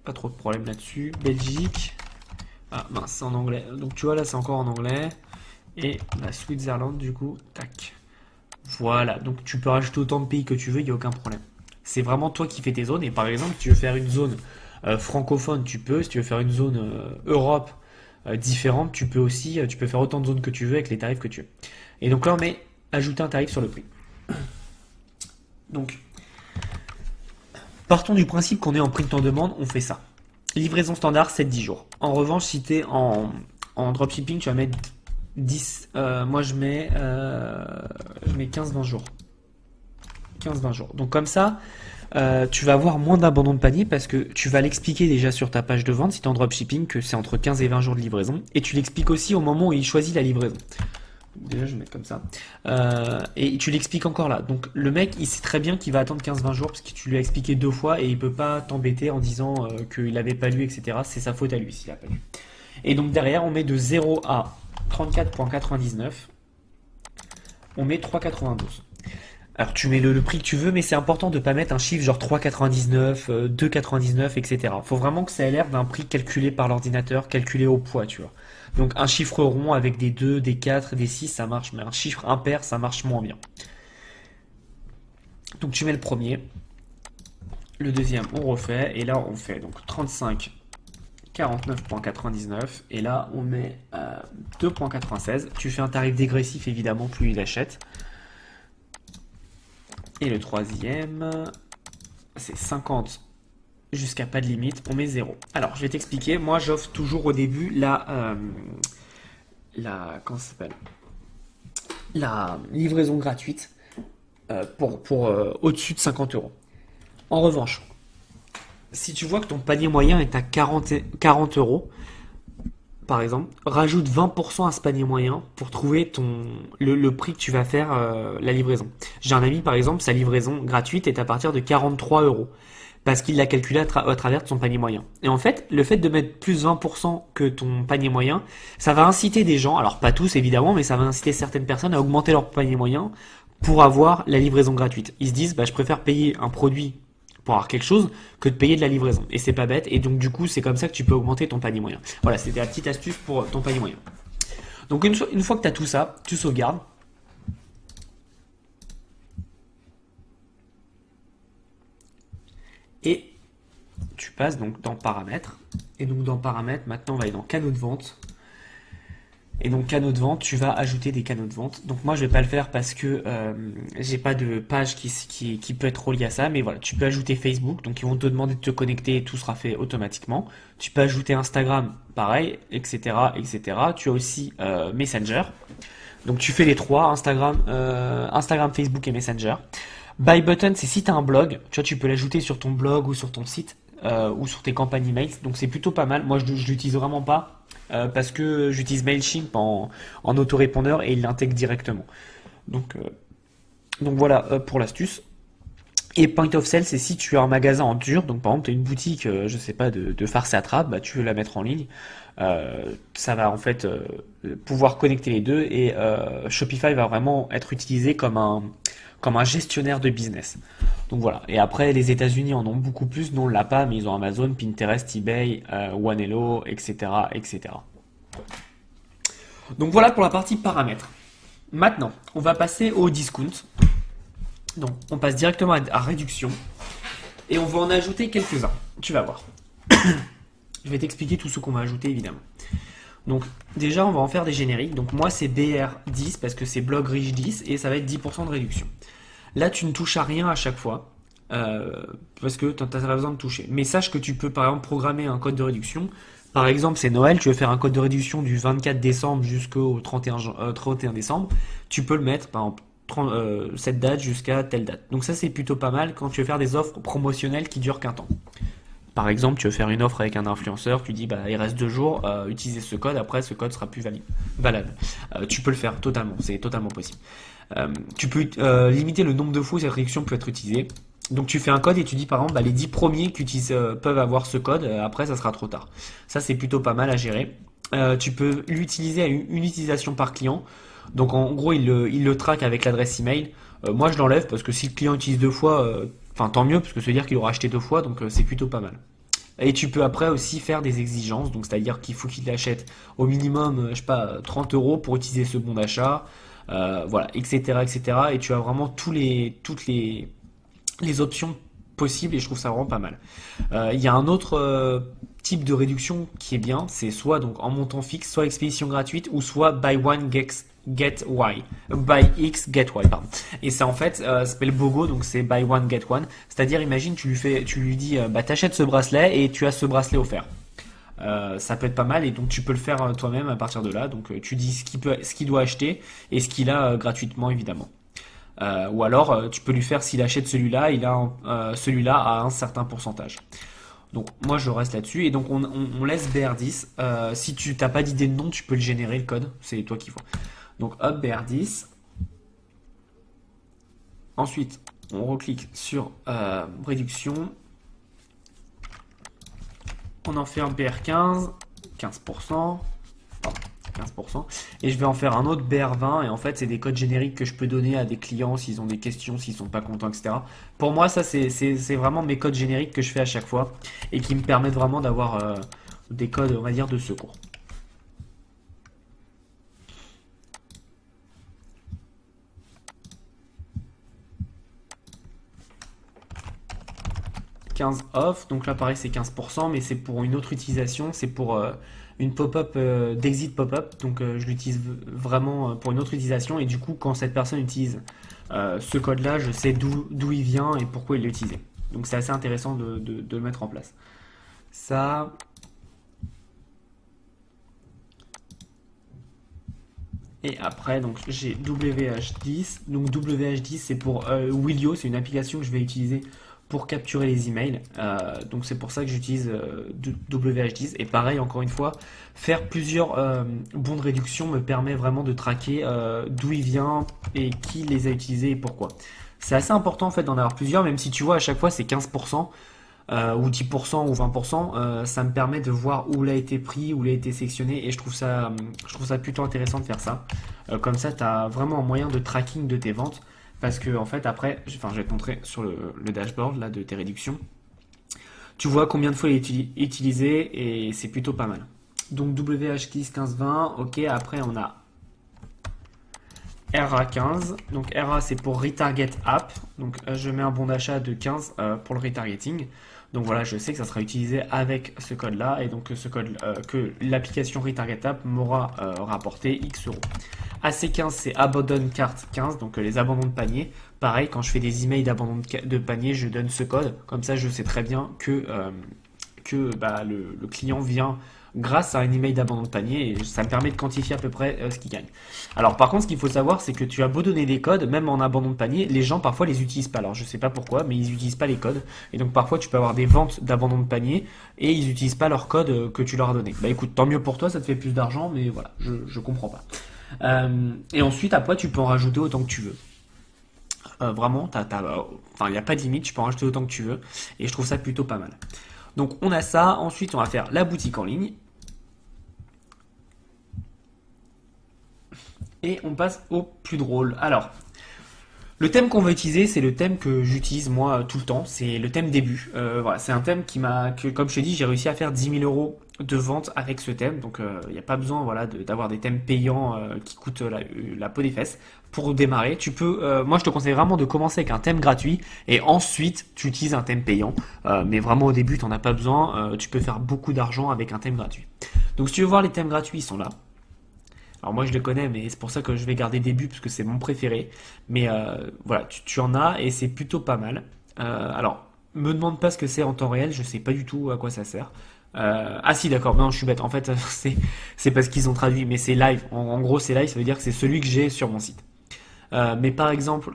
Pas trop de problème là-dessus. Belgique. Ah mince, c'est en anglais. Donc tu vois, là, c'est encore en anglais. Et la Switzerland, du coup, tac. Voilà. Donc tu peux rajouter autant de pays que tu veux, il n'y a aucun problème. C'est vraiment toi qui fais tes zones. Et par exemple, si tu veux faire une zone francophone, tu peux. Si tu veux faire une zone Europe différente, tu peux aussi. Tu peux faire autant de zones que tu veux avec les tarifs que tu veux. Et donc là, on met ajouter un tarif sur le prix. Donc, partons du principe qu'on est en print en demande, on fait ça. Livraison standard, 7-10 jours. En revanche, si tu es en dropshipping, tu vas mettre 10. Moi, je mets 15-20 jours. 15-20 jours. Donc comme ça, tu vas avoir moins d'abandon de panier parce que tu vas l'expliquer déjà sur ta page de vente si tu es en dropshipping que c'est entre 15 et 20 jours de livraison. Et tu l'expliques aussi au moment où il choisit la livraison. Déjà, je vais mettre comme ça. Et tu l'expliques encore là. Donc, le mec, il sait très bien qu'il va attendre 15-20 jours parce que tu lui as expliqué 2 fois et il peut pas t'embêter en disant qu'il n'avait pas lu, etc. C'est sa faute à lui s'il a pas lu. Et donc, derrière, on met de 0 à 34,99. On met 3,92. Alors, tu mets le prix que tu veux, mais c'est important de pas mettre un chiffre genre 3,99, 2,99, etc. Faut vraiment que ça ait l'air d'un prix calculé par l'ordinateur, calculé au poids, tu vois. Donc un chiffre rond avec des 2, des 4, des 6, ça marche, mais un chiffre impair, ça marche moins bien. Donc tu mets le premier, le deuxième, on refait, et là on fait donc 35, 49,99, et là on met 2,96. Tu fais un tarif dégressif évidemment, plus il achète. Et le troisième, c'est 50 jusqu'à pas de limite, on met 0. Alors, je vais t'expliquer. Moi, j'offre toujours au début comment ça s'appelle? La livraison gratuite pour au-dessus de 50 euros. En revanche, si tu vois que ton panier moyen est à 40 euros, par exemple, rajoute 20% à ce panier moyen pour trouver le prix que tu vas faire la livraison. J'ai un ami, par exemple, sa livraison gratuite est à partir de 43 euros parce qu'il l'a calculé à travers de son panier moyen. Et en fait, le fait de mettre plus 20% que ton panier moyen, ça va inciter des gens, alors pas tous évidemment, mais ça va inciter certaines personnes à augmenter leur panier moyen pour avoir la livraison gratuite. Ils se disent, bah, je préfère payer un produit pour avoir quelque chose que de payer de la livraison. Et c'est pas bête. Et donc du coup, c'est comme ça que tu peux augmenter ton panier moyen. Voilà, c'était la petite astuce pour ton panier moyen. Donc une fois que tu as tout ça, tu sauvegardes. Et tu passes donc dans paramètres. Et donc dans paramètres, maintenant on va aller dans canaux de vente. Et donc canaux de vente, tu vas ajouter des canaux de vente. Donc moi je vais pas le faire parce que j'ai pas de page qui peut être reliée à ça. Mais voilà, tu peux ajouter Facebook. Donc ils vont te demander de te connecter et tout sera fait automatiquement. Tu peux ajouter Instagram, pareil, etc., etc. Tu as aussi Messenger. Donc tu fais les trois, Instagram, Facebook et Messenger. Buy button, c'est si tu as un blog, tu vois, tu peux l'ajouter sur ton blog ou sur ton site ou sur tes campagnes email. Donc c'est plutôt pas mal. Moi je l'utilise vraiment pas parce que j'utilise Mailchimp en autorépondeur et il l'intègre directement. Donc voilà pour l'astuce. Et point of sale, c'est si tu as un magasin en dur, donc par exemple tu as une boutique, je sais pas, de farce et attrape, bah, tu veux la mettre en ligne, ça va en fait pouvoir connecter les deux et Shopify va vraiment être utilisé comme un gestionnaire de business. Donc voilà. Et après, les États-Unis en ont beaucoup plus. Nous, on l'a pas, mais ils ont Amazon, Pinterest, eBay, OneHello, etc., etc. Donc voilà pour la partie paramètres. Maintenant, on va passer au discount. Donc, on passe directement à réduction. Et on va en ajouter quelques-uns. Tu vas voir. Je vais t'expliquer tout ce qu'on va ajouter, évidemment. Donc, déjà, on va en faire des génériques. Donc, moi, c'est BR10 parce que c'est Blog Rich 10 et ça va être 10% de réduction. Là, tu ne touches à rien à chaque fois parce que tu n'as pas besoin de toucher. Mais sache que tu peux, par exemple, programmer un code de réduction Par exemple, c'est Noël, tu veux faire un code de réduction du 24 décembre jusqu'au 31 décembre, tu peux le mettre, par exemple, cette date jusqu'à telle date. Donc ça, c'est plutôt pas mal quand tu veux faire des offres promotionnelles qui durent qu'un temps. Par exemple, tu veux faire une offre avec un influenceur, tu dis bah il reste 2 jours, utilisez ce code, après ce code sera plus valable. Tu peux le faire totalement, c'est totalement possible. Tu peux limiter le nombre de fois où cette réduction peut être utilisée. Donc tu fais un code et tu dis par exemple bah, les 10 premiers qui peuvent avoir ce code, après ça sera trop tard. Ça c'est plutôt pas mal à gérer. Tu peux l'utiliser à une utilisation par client. Donc en gros il le traque avec l'adresse email. Moi je l'enlève parce que si le client utilise 2 fois, enfin tant mieux parce que ça veut dire qu'il aura acheté 2 fois, donc c'est plutôt pas mal. Et tu peux après aussi faire des exigences, donc c'est-à-dire qu'il faut qu'il achète au minimum, je sais pas, 30 euros pour utiliser ce bon d'achat, voilà, etc., etc. Et cetera. Et tu as vraiment toutes les options possibles et je trouve ça vraiment pas mal. Il y a un autre type de réduction qui est bien, c'est soit donc en montant fixe, soit expédition gratuite, ou soit buy one get y, buy x get y, pardon. Et ça en fait, ça s'appelle BOGO, donc c'est buy one get one. C'est-à-dire, imagine, tu lui dis, bah t'achètes ce bracelet et tu as ce bracelet offert. Ça peut être pas mal et donc tu peux le faire toi-même à partir de là. Donc tu dis ce qu'il doit acheter et ce qu'il a gratuitement évidemment. Ou alors tu peux lui faire s'il achète celui-là, celui-là à un certain pourcentage. Donc moi je reste là-dessus et donc on laisse BR10. Si tu t'as pas d'idée de nom, tu peux le générer le code, c'est toi qui vois. Donc hop BR10. Ensuite on reclique sur réduction. On en fait un BR15, 15%. Pardon, 15%. Et je vais en faire un autre BR20. Et en fait, c'est des codes génériques que je peux donner à des clients s'ils ont des questions, s'ils sont pas contents, etc. Pour moi, ça, c'est vraiment mes codes génériques que je fais à chaque fois et qui me permettent vraiment d'avoir des codes, on va dire, de secours. 15 off, donc là pareil c'est 15%, mais c'est pour une autre utilisation, c'est pour une pop-up d'exit pop-up, donc je l'utilise vraiment pour une autre utilisation, et du coup quand cette personne utilise ce code-là, je sais d'où il vient et pourquoi il l'a utilisé. Donc c'est assez intéressant de le mettre en place. Ça, et après donc j'ai WH10, donc WH10 c'est pour Willio, c'est une application que je vais utiliser pour capturer les emails. Donc c'est pour ça que j'utilise WH10. Et pareil, encore une fois, faire plusieurs bons de réduction me permet vraiment de traquer d'où il vient et qui les a utilisés et pourquoi. C'est assez important en fait d'en avoir plusieurs, même si tu vois à chaque fois c'est 15% ou 10% ou 20%, ça me permet de voir où il a été pris, où il a été sélectionné et je trouve ça plutôt intéressant de faire ça. Comme ça, tu as vraiment un moyen de tracking de tes ventes. Parce que en fait après, enfin je vais te montrer sur le dashboard là de tes réductions. Tu vois combien de fois il est utilisé et c'est plutôt pas mal. Donc WH15 1520, ok, après on a RA15. Donc RA c'est pour Retarget App. Donc je mets un bon d'achat de 15 pour le retargeting. Donc voilà, je sais que ça sera utilisé avec ce code là et donc ce code que l'application Retarget App m'aura rapporté X euros. AC15 c'est Abandon Cart 15, donc les abandons de panier. Pareil, quand je fais des emails d'abandon de panier, je donne ce code. Comme ça, je sais très bien que bah, le client vient grâce à un email d'abandon de panier et ça me permet de quantifier à peu près ce qu'il gagne. Alors par contre, ce qu'il faut savoir, c'est que tu as beau donner des codes, même en abandon de panier, les gens parfois les utilisent pas. Alors je sais pas pourquoi, mais ils utilisent pas les codes. Et donc parfois tu peux avoir des ventes d'abandon de panier et ils utilisent pas leur code que tu leur as donné. Bah écoute, tant mieux pour toi, ça te fait plus d'argent, mais voilà, je comprends pas. Et ensuite, après, tu peux en rajouter autant que tu veux. Vraiment, enfin, il n'y a pas de limite, tu peux en rajouter autant que tu veux. Et je trouve ça plutôt pas mal. Donc, on a ça. Ensuite, on va faire la boutique en ligne. Et on passe au plus drôle. Alors, le thème qu'on va utiliser, c'est le thème que j'utilise moi tout le temps. C'est le thème début. Voilà, c'est un thème comme je te dis, j'ai réussi à faire 10 000 € de vente avec ce thème. Donc, il n'y a pas besoin, voilà, d'avoir des thèmes payants qui coûtent la peau des fesses pour démarrer. Moi, je te conseille vraiment de commencer avec un thème gratuit et ensuite tu utilises un thème payant. Mais vraiment au début, tu n'en as pas besoin. Tu peux faire beaucoup d'argent avec un thème gratuit. Donc, si tu veux voir les thèmes gratuits, ils sont là. Alors moi je les connais, mais c'est pour ça que je vais garder début parce que c'est mon préféré. Mais voilà, tu en as et c'est plutôt pas mal. Alors, me demande pas ce que c'est en temps réel, je sais pas du tout à quoi ça sert. Ah si, d'accord, non, je suis bête. En fait, c'est parce qu'ils ont traduit, mais c'est live. En gros, c'est live, ça veut dire que c'est celui que j'ai sur mon site. Mais par exemple,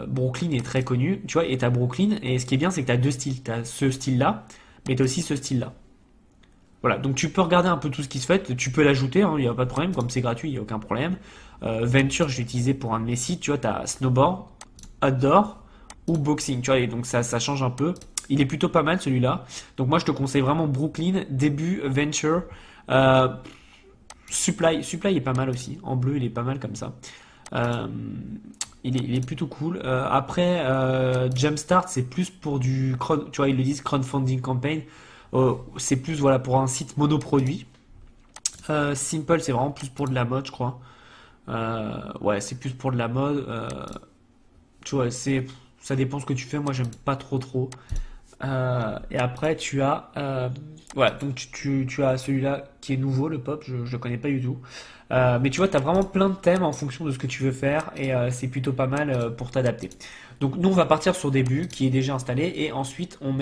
Brooklyn est très connu, tu vois, et t'as Brooklyn, et ce qui est bien, c'est que t'as deux styles. T'as ce style-là, mais t'as aussi ce style-là. Voilà, donc tu peux regarder un peu tout ce qui se fait, tu peux l'ajouter, il n'y a pas de problème, comme c'est gratuit, il n'y a aucun problème. Venture, je l'ai utilisé pour un de mes sites, tu vois, tu as snowboard, outdoor ou boxing, tu vois, et donc ça change un peu. Il est plutôt pas mal celui-là. Donc moi je te conseille vraiment Brooklyn, début, Venture. Euh, Supply est pas mal aussi, en bleu il est pas mal comme ça. Euh, il est plutôt cool. Après, Jumpstart, c'est plus pour tu vois, ils le disent crowdfunding campaign. C'est plus voilà pour un site monoproduit. Simple, c'est vraiment plus pour de la mode, je crois. Ouais, c'est plus pour de la mode. Tu vois, ça dépend ce que tu fais. Moi, j'aime pas trop. Et après, voilà, donc tu as celui-là qui est nouveau, le pop, je le connais pas du tout. Mais tu vois, tu as vraiment plein de thèmes en fonction de ce que tu veux faire et c'est plutôt pas mal pour t'adapter. Donc nous, on va partir sur début qui est déjà installé et ensuite on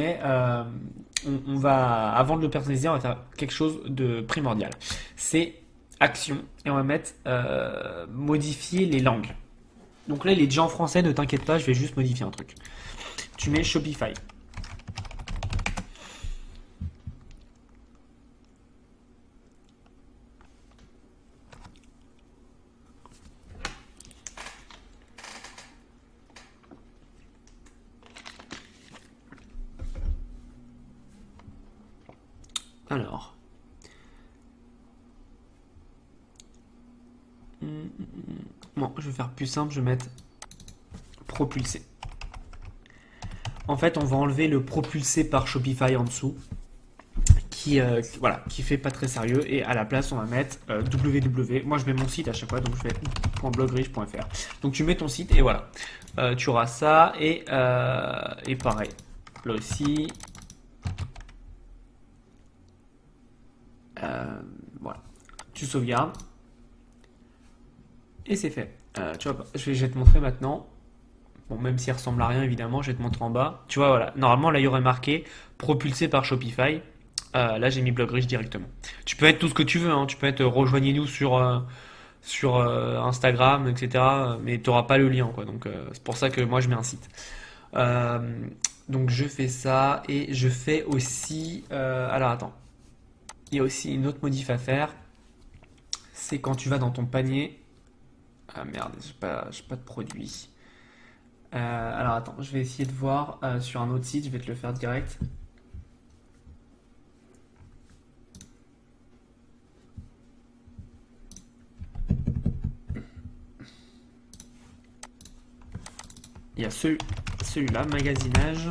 va, avant de le personnaliser, on va faire quelque chose de primordial. C'est action et on va mettre modifier les langues. Donc là, il est déjà en français, ne t'inquiète pas, je vais juste modifier un truc. Tu mets Shopify. Alors, bon, je vais faire plus simple, je vais mettre propulsé. En fait, on va enlever le propulsé par Shopify en dessous, voilà, qui fait pas très sérieux, et à la place, on va mettre www. Moi, je mets mon site à chaque fois, donc je vais .blogriche.fr. Donc tu mets ton site et voilà, tu auras ça et pareil, là aussi, voilà, tu sauvegardes et c'est fait. Tu vois, je vais te montrer maintenant. Bon, même s'il ressemble à rien, évidemment, je vais te montrer en bas. Tu vois, voilà. Normalement, là, il y aurait marqué propulsé par Shopify. Là, j'ai mis Blogrish directement. Tu peux mettre tout ce que tu veux, hein. Tu peux mettre rejoignez-nous sur Instagram, etc. Mais tu n'auras pas le lien, quoi. Donc, c'est pour ça que moi, je mets un site. Euh, donc, je fais ça et je fais aussi. Alors, attends. Il y a aussi une autre modif à faire. C'est quand tu vas dans ton panier. Ah merde, j'ai pas de produit. Alors attends, je vais essayer de voir sur un autre site, je vais te le faire direct. Il y a celui-là, magasinage.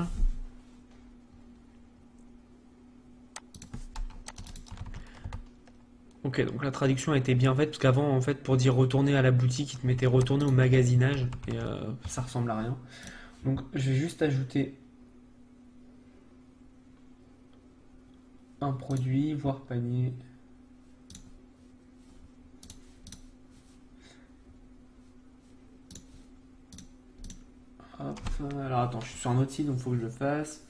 Ok, donc la traduction a été bien faite, parce qu'avant, en fait, pour dire retourner à la boutique, il te mettait retourner au magasinage, et ça ressemble à rien. Donc je vais juste ajouter un produit, voir panier. Hop, alors attends, je suis sur un autre site, donc il faut que je le fasse.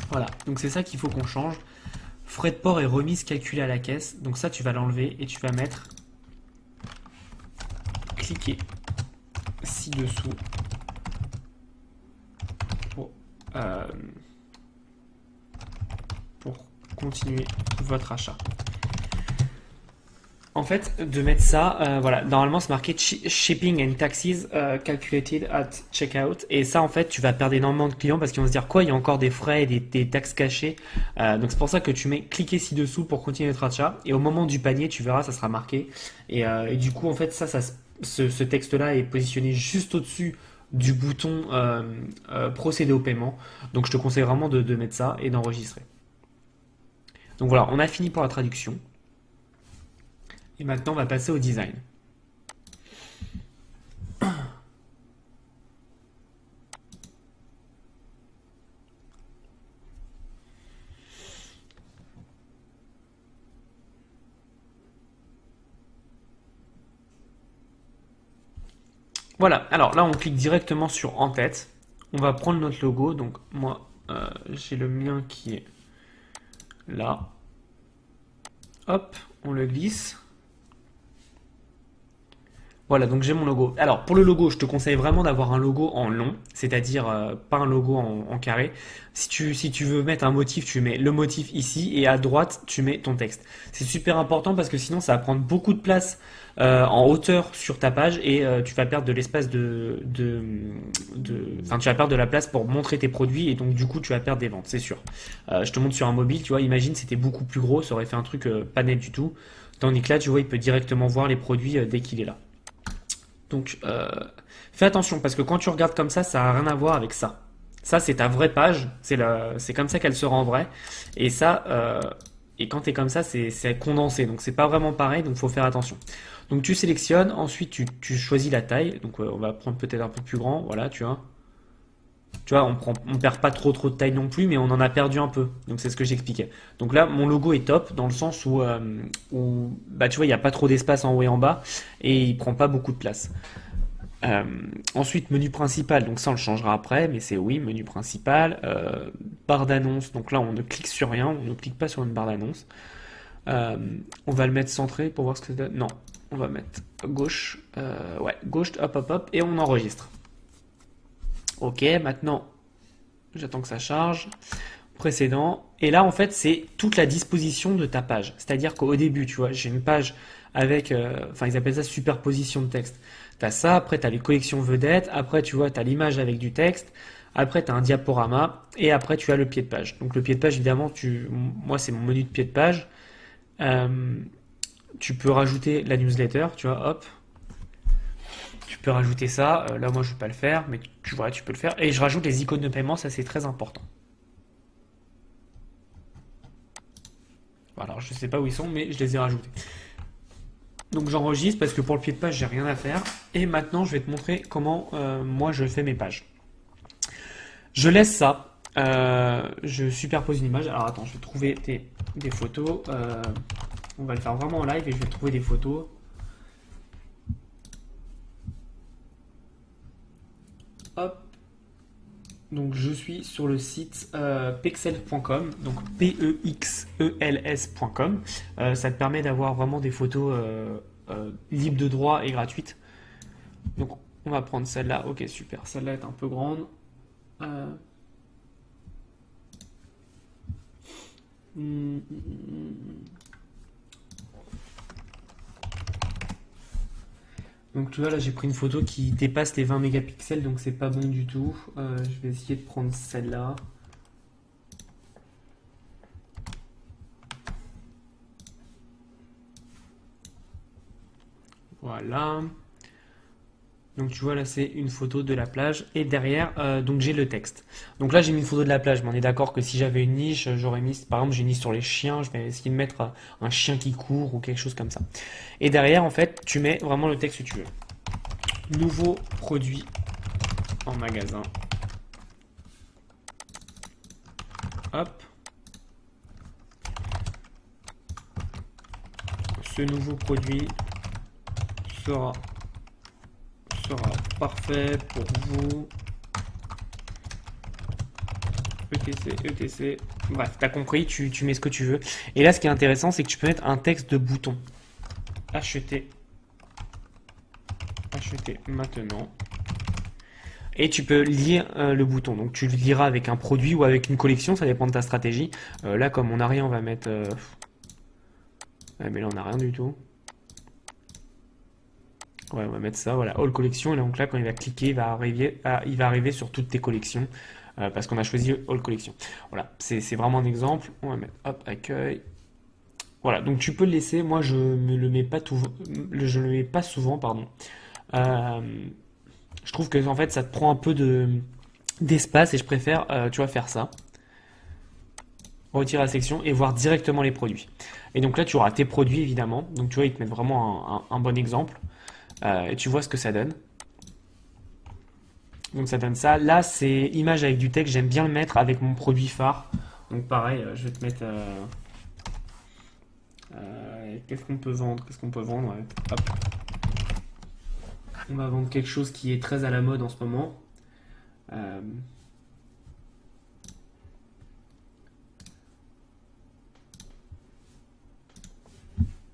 Voilà, donc c'est ça qu'il faut qu'on change. Frais de port et remise calculée à la caisse. Donc ça, tu vas l'enlever et tu vas mettre cliquer ci-dessous pour, euh, pour continuer votre achat. En fait, de mettre ça, voilà, normalement c'est marqué shipping and taxes calculated at checkout. Et ça, en fait, tu vas perdre énormément de clients parce qu'ils vont se dire quoi, il y a encore des frais et des taxes cachées. Donc c'est pour ça que tu mets cliquer ci-dessous pour continuer votre achat. Et au moment du panier, tu verras, ça sera marqué. Et du coup, en fait, ce texte-là est positionné juste au-dessus du bouton procéder au paiement. Donc je te conseille vraiment de mettre ça et d'enregistrer. Donc voilà, on a fini pour la traduction. Et maintenant, on va passer au design. Voilà, alors là, on clique directement sur en tête. On va prendre notre logo. Donc, moi, j'ai le mien qui est là. Hop, on le glisse. Voilà, donc j'ai mon logo. Alors, pour le logo, je te conseille vraiment d'avoir un logo en long, c'est-à-dire pas un logo en carré. Si tu veux mettre un motif, tu mets le motif ici et à droite, tu mets ton texte. C'est super important parce que sinon, ça va prendre beaucoup de place en hauteur sur ta page et tu vas perdre de l'espace enfin, tu vas perdre de la place pour montrer tes produits et donc du coup, tu vas perdre des ventes, c'est sûr. Je te montre sur un mobile, tu vois, imagine c'était beaucoup plus gros, ça aurait fait un truc pas net du tout. Tandis que là, tu vois, il peut directement voir les produits dès qu'il est là. Donc, fais attention parce que quand tu regardes comme ça n'a rien à voir avec ça. Ça, c'est ta vraie page. C'est comme ça qu'elle sera en vrai. Et ça, et quand tu es comme ça, c'est condensé. Donc, c'est pas vraiment pareil. Donc, faut faire attention. Donc, tu sélectionnes. Ensuite, tu choisis la taille. Donc, on va prendre peut-être un peu plus grand. Voilà, tu vois. Tu vois, on perd pas trop de taille non plus, mais on en a perdu un peu. Donc c'est ce que j'expliquais. Donc là, mon logo est top dans le sens où bah tu vois, il n'y a pas trop d'espace en haut et en bas et il prend pas beaucoup de place. Euh, Ensuite, menu principal, donc ça on le changera après, mais c'est oui, menu principal, barre d'annonce. Donc là, on ne clique sur rien, on ne clique pas sur une barre d'annonce. Euh, on va le mettre centré pour voir ce que ça donne. Non, on va mettre gauche, ouais, gauche, hop, hop, hop, et on enregistre. Ok, maintenant j'attends que ça charge. Précédent. Et là, en fait, c'est toute la disposition de ta page. C'est-à-dire qu'au début, tu vois, j'ai une page avec, enfin, ils appellent ça superposition de texte. T'as ça, après, t'as les collections vedettes, après, tu vois, t'as l'image avec du texte, après, t'as un diaporama, et après, tu as le pied de page. Donc, le pied de page, évidemment, moi, c'est mon menu de pied de page. Euh, Tu peux rajouter la newsletter, tu vois, hop. Tu peux rajouter ça. Là, moi, je ne vais pas le faire, mais tu vois, tu peux le faire. Et je rajoute les icônes de paiement, ça, c'est très important. Voilà, alors je sais pas où ils sont, mais je les ai rajoutés. Donc j'enregistre parce que pour le pied de page, j'ai rien à faire. Et maintenant, je vais te montrer comment moi je fais mes pages. Je laisse ça. Je superpose une image. Alors attends, je vais trouver des photos. On va le faire vraiment en live et je vais trouver des photos. Hop. Donc je suis sur le site pexels.com, donc pexels.com. Ça te permet d'avoir vraiment des photos libres de droit et gratuites. Donc on va prendre celle-là. Ok, super. Celle-là est un peu grande. Euh, hum, hum, hum. Donc tu vois là j'ai pris une photo qui dépasse les 20 mégapixels donc c'est pas bon du tout. Je vais essayer de prendre celle-là. Voilà. Donc tu vois là c'est une photo de la plage et derrière donc j'ai le texte. Donc là j'ai mis une photo de la plage mais on est d'accord que si j'avais une niche j'aurais mis par exemple j'ai une niche sur les chiens, je vais essayer de mettre un chien qui court ou quelque chose comme ça. Et derrière en fait tu mets vraiment le texte que tu veux. Nouveau produit en magasin. Hop. Ce nouveau produit sera sera parfait pour vous. ETC, ETC. Bref, t'as compris, tu mets ce que tu veux. Et là, ce qui est intéressant, c'est que tu peux mettre un texte de bouton. Acheter. Acheter maintenant. Et tu peux lire le bouton. Donc tu le liras avec un produit ou avec une collection, ça dépend de ta stratégie. Là, comme on n'a rien, on va mettre... Ouais, mais là, on n'a rien du tout. Ouais, on va mettre ça, voilà, All Collection. Et donc là, quand il va cliquer, il va arriver sur toutes tes collections parce qu'on a choisi All Collection. Voilà, c'est vraiment un exemple. On va mettre, hop, accueil. Voilà, donc tu peux le laisser. Moi, je le mets pas souvent, pardon. Euh, je trouve que en fait, ça te prend un peu d'espace et je préfère, tu vois, faire ça. Retirer la section et voir directement les produits. Et donc là, tu auras tes produits évidemment. Donc tu vois, ils te mettent vraiment un bon exemple. Et tu vois ce que ça donne. Donc ça donne ça. Là, c'est image avec du texte. J'aime bien le mettre avec mon produit phare. Donc pareil, je vais te mettre. Qu'est-ce qu'on peut vendre? Qu'est-ce qu'on peut vendre? Ouais. Hop. On va vendre quelque chose qui est très à la mode en ce moment. Euh,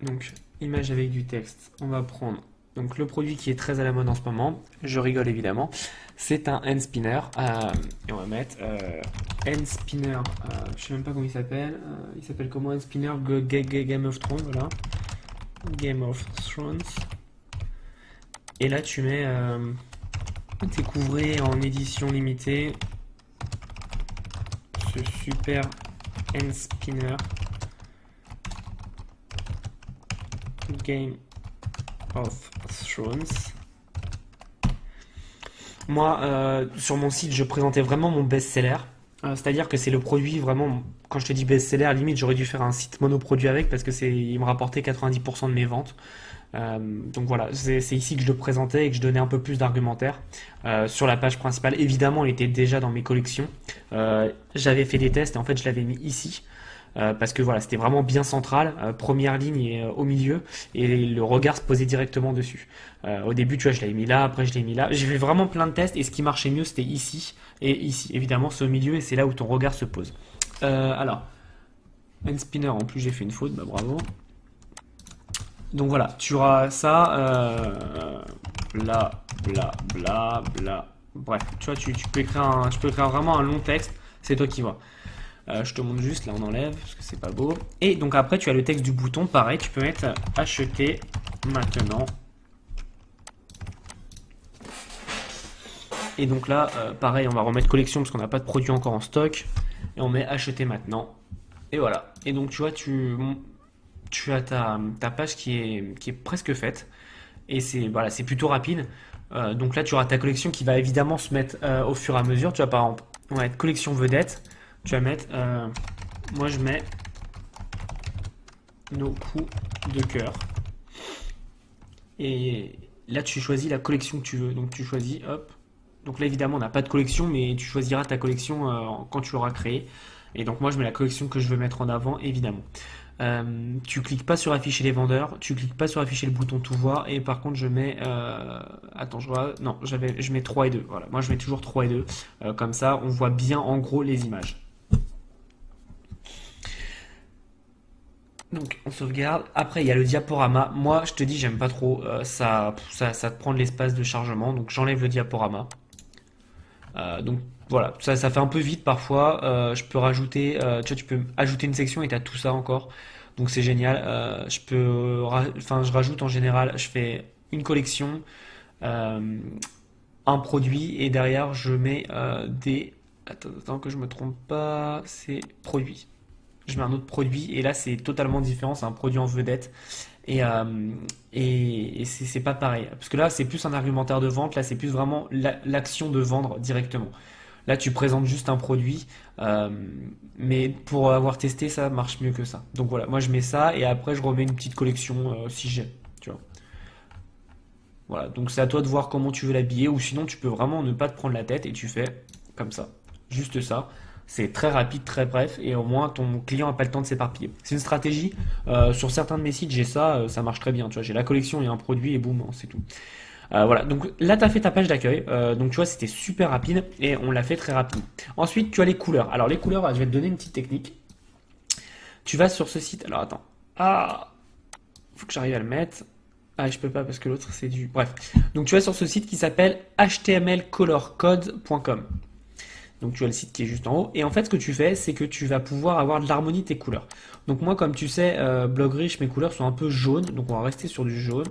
Donc, image avec du texte. On va prendre donc le produit qui est très à la mode en ce moment. Je rigole évidemment. C'est un hand spinner. Et on va mettre hand spinner. Je sais même pas comment il s'appelle. Il s'appelle comment hand spinner Game of Thrones. Voilà. Game of Thrones. Et là, tu mets tes couvrés en édition limitée. Ce super hand spinner. Game of Thrones. Moi, sur mon site, je présentais vraiment mon best-seller. C'est-à-dire que c'est le produit vraiment, quand je te dis best-seller, limite j'aurais dû faire un site monoproduit avec parce que il me rapportait 90% de mes ventes. Donc voilà, c'est ici que je le présentais et que je donnais un peu plus d'argumentaire. Sur la page principale, évidemment, il était déjà dans mes collections. J'avais fait des tests et en fait je l'avais mis ici. Parce que voilà, c'était vraiment bien central, première ligne et au milieu, et le regard se posait directement dessus. Au début, tu vois, je l'avais mis là, après je l'ai mis là. J'ai fait vraiment plein de tests, et ce qui marchait mieux, c'était ici, et ici. Évidemment, c'est au milieu, et c'est là où ton regard se pose. Alors, hand spinner, en plus j'ai fait une faute, bah bravo. Donc voilà, tu auras ça, bla, bla, bla, bla. Bref, tu vois, tu peux écrire vraiment un long texte, c'est toi qui vois. Je te montre juste, là on enlève parce que c'est pas beau. Et donc après tu as le texte du bouton, pareil, tu peux mettre acheter maintenant. Et donc là, pareil, on va remettre collection parce qu'on n'a pas de produit encore en stock. Et on met acheter maintenant. Et voilà. Et donc tu vois, tu as ta page qui est presque faite. Et c'est voilà, c'est plutôt rapide. Donc là tu auras ta collection qui va évidemment se mettre au fur et à mesure. Tu vas par exemple, on va mettre collection vedette. Tu vas mettre, moi je mets nos coups de cœur. Et là tu choisis la collection que tu veux. Donc tu choisis, hop. Donc là évidemment on n'a pas de collection, mais tu choisiras ta collection quand tu l'auras créée. Et donc moi je mets la collection que je veux mettre en avant, évidemment. Tu cliques pas sur afficher les vendeurs, tu cliques pas sur afficher le bouton tout voir, et par contre je mets, attends je vois, non je mets 3 et 2, voilà, moi je mets toujours 3 et 2, comme ça on voit bien en gros les images. Donc on sauvegarde. Après il y a le diaporama. Moi je te dis j'aime pas trop. Ça te prend de l'espace de chargement. Donc j'enlève le diaporama. Donc voilà, ça fait un peu vite parfois. Je peux rajouter. Tu vois, tu peux ajouter une section et tu as tout ça encore. Donc c'est génial. Enfin je rajoute en général. Je fais une collection, euh, un produit et derrière je mets des. Attends que je me trompe pas. C'est produit. Je mets un autre produit et là c'est totalement différent, c'est un produit en vedette et c'est pas pareil. Parce que là c'est plus un argumentaire de vente, là c'est plus vraiment l'action de vendre directement. Là tu présentes juste un produit, euh, mais pour avoir testé ça marche mieux que ça. Donc voilà, moi je mets ça et après je remets une petite collection si j'ai, tu vois. Voilà, donc c'est à toi de voir comment tu veux l'habiller ou sinon tu peux vraiment ne pas te prendre la tête et tu fais comme ça, juste ça. C'est très rapide, très bref, et au moins ton client n'a pas le temps de s'éparpiller. C'est une stratégie. Sur certains de mes sites, j'ai ça, ça marche très bien. Tu vois, j'ai la collection et un produit et boum, c'est tout. Voilà, donc là, tu as fait ta page d'accueil. Donc tu vois, c'était super rapide et on l'a fait très rapide. Ensuite, tu as les couleurs. Alors, les couleurs, je vais te donner une petite technique. Tu vas sur ce site. Alors, attends. Ah, faut que j'arrive à le mettre. Ah, je peux pas parce que l'autre, c'est du. Bref. Donc, tu vas sur ce site qui s'appelle htmlcolorcode.com. Donc tu as le site qui est juste en haut. Et en fait, ce que tu fais, c'est que tu vas pouvoir avoir de l'harmonie de tes couleurs. Donc moi, comme tu sais, Blog Rich, mes couleurs sont un peu jaunes. Donc on va rester sur du jaune.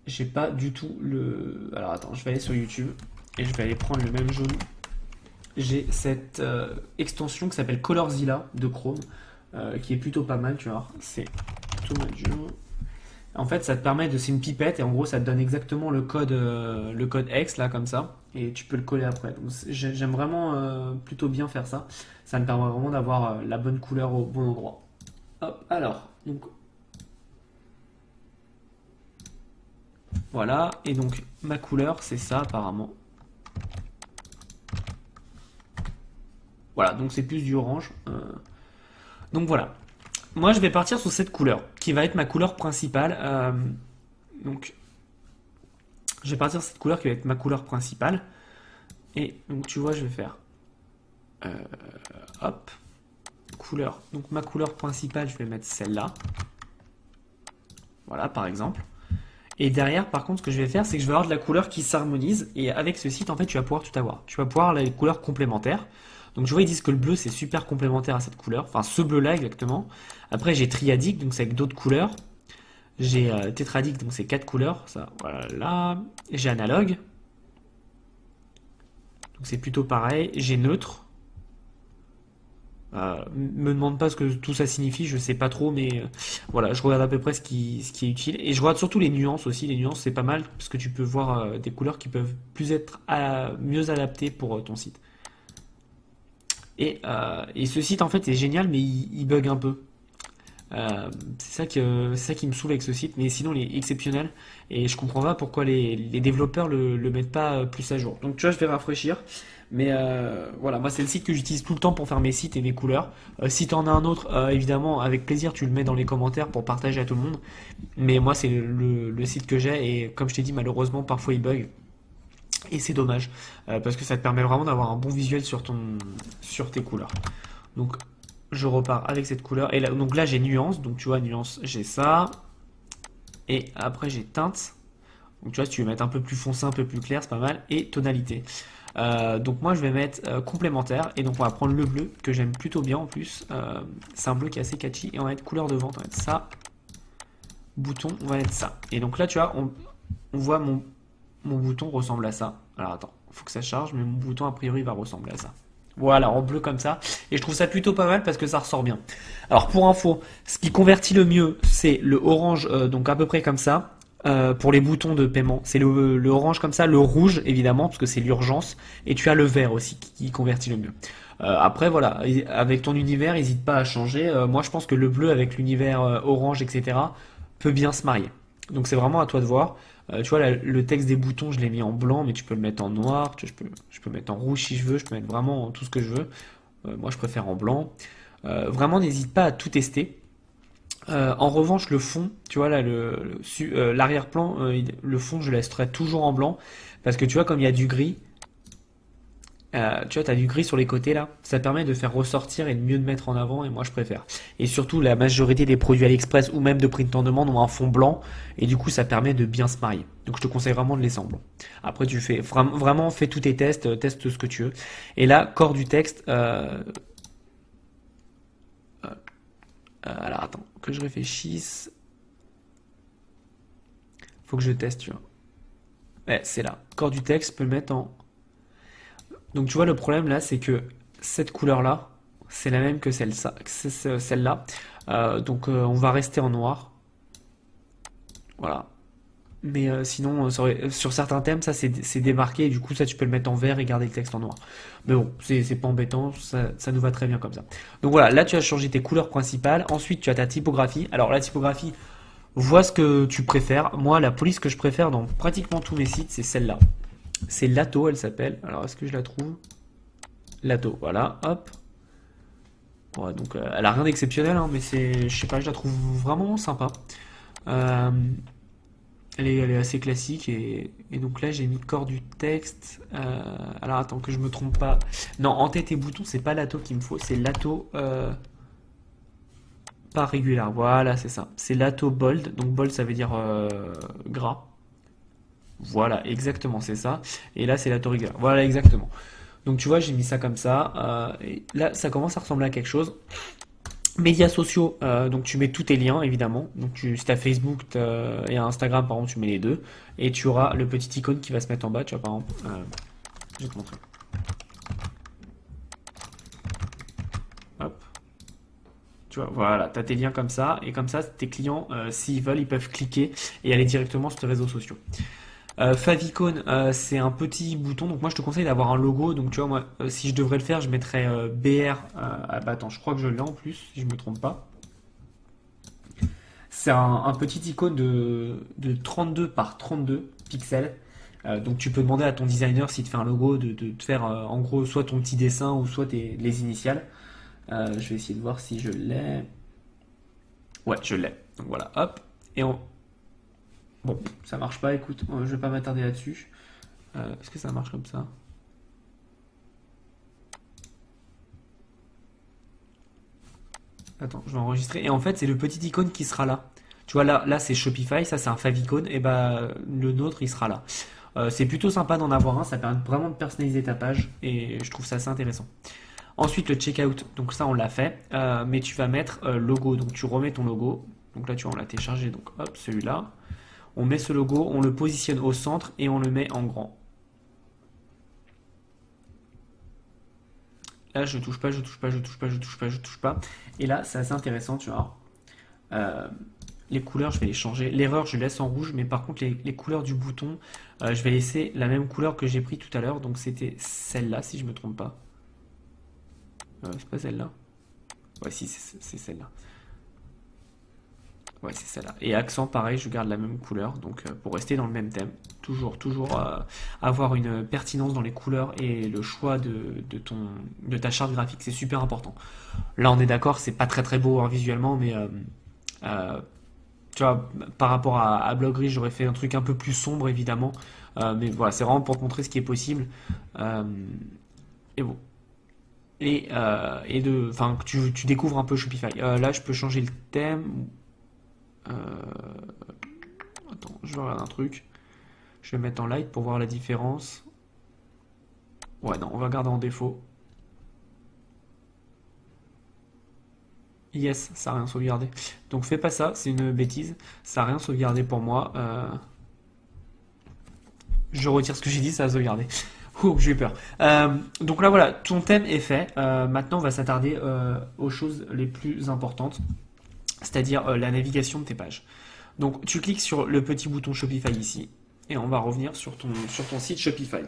J'ai pas du tout le... Alors attends, je vais aller sur YouTube et je vais aller prendre le même jaune. J'ai cette extension qui s'appelle ColorZilla de Chrome, qui est plutôt pas mal, tu vois. C'est tomate jaune. En fait, ça te permet de, c'est une pipette et en gros, ça te donne exactement le code X là comme ça, et tu peux le coller après. Donc, j'aime vraiment plutôt bien faire ça. Ça me permet vraiment d'avoir la bonne couleur au bon endroit. Hop, alors, donc voilà, et donc ma couleur, c'est ça apparemment. Voilà, donc c'est plus du orange. Donc voilà. Moi, je vais partir sur cette couleur, qui va être ma couleur principale. Donc, je vais partir sur cette couleur qui va être ma couleur principale. Et donc tu vois, je vais faire hop, couleur. Donc ma couleur principale, je vais mettre celle-là. Voilà, par exemple. Et derrière, par contre, ce que je vais faire, c'est que je vais avoir de la couleur qui s'harmonise. Et avec ce site, en fait, tu vas pouvoir tout avoir. Tu vas pouvoir les couleurs complémentaires. Donc, je vois, ils disent que le bleu, c'est super complémentaire à cette couleur. Enfin, ce bleu-là, exactement. Après, j'ai triadique, donc c'est avec d'autres couleurs. J'ai tétradique, donc c'est quatre couleurs. Ça, voilà, là. J'ai analogue. Donc, c'est plutôt pareil. J'ai neutre. Me demande pas ce que tout ça signifie, je sais pas trop, mais voilà, je regarde à peu près ce qui est utile. Et je regarde surtout les nuances aussi. Les nuances, c'est pas mal, parce que tu peux voir des couleurs qui peuvent plus être mieux adaptées pour ton site. Et ce site, en fait, est génial, mais il bug un peu. C'est ça qui me saoule avec ce site, mais sinon, il est exceptionnel. Et je comprends pas pourquoi les développeurs le mettent pas plus à jour. Donc, tu vois, je vais rafraîchir. Mais voilà, moi c'est le site que j'utilise tout le temps pour faire mes sites et mes couleurs. Si t'en as un autre, évidemment, avec plaisir, tu le mets dans les commentaires pour partager à tout le monde. Mais moi c'est le site que j'ai et comme je t'ai dit, malheureusement, parfois il bug. Et c'est dommage, parce que ça te permet vraiment d'avoir un bon visuel sur tes couleurs. Donc je repars avec cette couleur. Et là, donc là j'ai nuance, donc tu vois, nuance, j'ai ça. Et après j'ai teinte. Donc tu vois, si tu veux mettre un peu plus foncé, un peu plus clair, c'est pas mal. Et tonalité. Donc moi je vais mettre complémentaire et donc on va prendre le bleu que j'aime plutôt bien en plus. C'est un bleu qui est assez catchy et on va mettre couleur de vente, on va mettre ça. Bouton, on va mettre ça. Et donc là tu vois, on voit mon bouton ressemble à ça. Alors attends, faut que ça charge, mais mon bouton a priori va ressembler à ça. Voilà, en bleu comme ça. Et je trouve ça plutôt pas mal parce que ça ressort bien. Alors pour info, ce qui convertit le mieux, c'est le orange, donc à peu près comme ça. Pour les boutons de paiement, c'est le orange comme ça, le rouge évidemment, parce que c'est l'urgence. Et tu as le vert aussi qui convertit le mieux. Après voilà, avec ton univers, n'hésite pas à changer. Moi je pense que le bleu avec l'univers orange, etc., peut bien se marier. Donc c'est vraiment à toi de voir. Tu vois, le texte des boutons, je l'ai mis en blanc, mais tu peux le mettre en noir, je peux mettre en rouge si je veux, je peux mettre vraiment tout ce que je veux. Moi, je préfère en blanc. Vraiment, n'hésite pas à tout tester. En revanche, le fond, tu vois, là, l'arrière-plan, le fond, je laisserai toujours en blanc, parce que tu vois, comme il y a du gris, tu vois, tu as du gris sur les côtés là, ça permet de faire ressortir et de mieux de mettre en avant, et moi je préfère. Et surtout, la majorité des produits AliExpress ou même de print on demande ont un fond blanc, et du coup, ça permet de bien se marier. Donc je te conseille vraiment de les laisser en blanc. Après, tu fais vraiment, fais tous tes tests, teste ce que tu veux. Et là, corps du texte, alors attends, que je réfléchisse. Faut que je teste, tu vois. Ouais, c'est là. Corps du texte, je peux le mettre en. Donc tu vois, le problème là, c'est que cette couleur-là, c'est la même que celle-là. Donc on va rester en noir. Voilà. Mais sinon, sur certains thèmes, ça c'est démarqué. Et du coup, ça tu peux le mettre en vert et garder le texte en noir. Mais bon, c'est pas embêtant. Ça nous va très bien comme ça. Donc voilà, là tu as changé tes couleurs principales. Ensuite, tu as ta typographie. Alors la typographie, vois ce que tu préfères. Moi, la police que je préfère dans pratiquement tous mes sites, c'est celle-là. C'est Lato, elle s'appelle. Alors, est-ce que je la trouve? Lato, voilà, hop. Ouais, donc, elle a rien d'exceptionnel, hein, mais je sais pas, je la trouve vraiment sympa. Euh, elle est assez classique et donc là, j'ai mis corps du texte. Alors, attends, que je me trompe pas. Non, en tête et bouton, c'est pas Lato qu'il me faut, c'est Lato pas régulier. Voilà, c'est ça. C'est Lato bold. Donc, bold, ça veut dire gras. Voilà, exactement, c'est ça. Et là, c'est Lato régulier. Voilà, exactement. Donc tu vois, j'ai mis ça comme ça. Et là, ça commence à ressembler à quelque chose. Médias sociaux, donc tu mets tous tes liens évidemment. Donc si tu as Facebook et Instagram, par exemple, tu mets les deux. Et tu auras le petit icône qui va se mettre en bas. Tu vois, par exemple, je vais te montrer. Hop, tu vois, voilà, tu as tes liens comme ça. Et comme ça, tes clients, s'ils veulent, ils peuvent cliquer et aller directement sur tes réseaux sociaux. Favicon, c'est un petit bouton, donc moi je te conseille d'avoir un logo. Donc tu vois, moi, si je devrais le faire, je mettrais BR. Bah attends, je crois que je l'ai en plus, si je me trompe pas. C'est un petit icône de 32 par 32 pixels. Donc tu peux demander à ton designer s'il te fait un logo de te faire en gros soit ton petit dessin ou soit les initiales. Je vais essayer de voir si je l'ai. Ouais, je l'ai. Donc voilà, hop. Et bon, ça marche pas, écoute, je vais pas m'attarder là-dessus. Est-ce que ça marche comme ça? Attends, je vais enregistrer. Et en fait, c'est le petit icône qui sera là. Tu vois, là c'est Shopify, ça c'est un favicon, et bah le nôtre il sera là. C'est plutôt sympa d'en avoir un, ça permet vraiment de personnaliser ta page et je trouve ça assez intéressant. Ensuite, le checkout, donc ça on l'a fait, mais tu vas mettre logo, donc tu remets ton logo. Donc là, tu vois, on l'a téléchargé, donc hop, celui-là. On met ce logo, on le positionne au centre et on le met en grand. Là, je touche pas, je touche pas, je touche pas, je touche pas, je touche pas. Et là, c'est assez intéressant, tu vois. Euh, les couleurs, je vais les changer. L'erreur, je laisse en rouge, mais par contre, les couleurs du bouton, je vais laisser la même couleur que j'ai pris tout à l'heure. Donc, c'était celle-là, si je me trompe pas. C'est pas celle-là. Ouais, si, c'est celle-là. Ouais, c'est celle-là. Et accent, pareil, je garde la même couleur. Donc, pour rester dans le même thème, toujours avoir une pertinence dans les couleurs et le choix de ta charte graphique, c'est super important. Là, on est d'accord, c'est pas très très beau hein, visuellement, mais euh, tu vois, par rapport à Blog Gris, j'aurais fait un truc un peu plus sombre, évidemment. Mais voilà, c'est vraiment pour te montrer ce qui est possible. Euh, et bon. Enfin, que tu découvres un peu Shopify. Là, je peux changer le thème. Euh, Attends, je vais regarder un truc. Je vais mettre en light pour voir la différence. Ouais, non, on va garder en défaut. Yes, ça n'a rien sauvegardé. Donc fais pas ça, c'est une bêtise. Ça n'a rien sauvegardé pour moi. Je retire ce que j'ai dit, ça a sauvegardé. Ouh, j'ai eu peur. Donc là voilà, ton thème est fait. Maintenant, on va s'attarder aux choses les plus importantes, c'est-à-dire la navigation de tes pages. Donc tu cliques sur le petit bouton Shopify ici, et on va revenir sur ton site Shopify.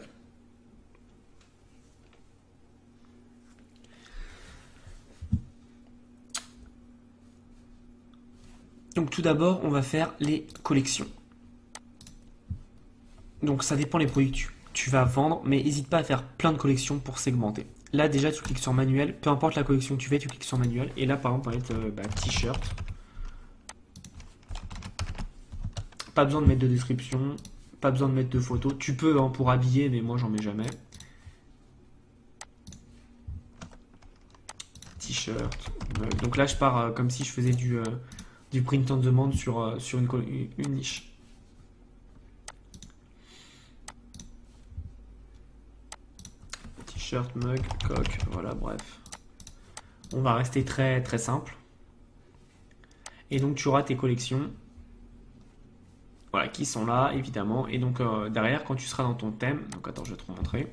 Donc tout d'abord, on va faire les collections. Donc ça dépend les produits que tu vas vendre, mais n'hésite pas à faire plein de collections pour segmenter. Là déjà tu cliques sur manuel, peu importe la collection que tu fais, tu cliques sur manuel. Et là par exemple on va mettre t-shirt. Pas besoin de mettre de description, pas besoin de mettre de photos. Tu peux hein, pour habiller, mais moi j'en mets jamais. T-shirt. Donc là je pars comme si je faisais du print on demand sur une niche. T-shirt, mug, coque, voilà, bref. On va rester très très simple. Et donc tu auras tes collections. Voilà, qui sont là, évidemment. Et donc derrière, quand tu seras dans ton thème, donc attends, je vais te montrer.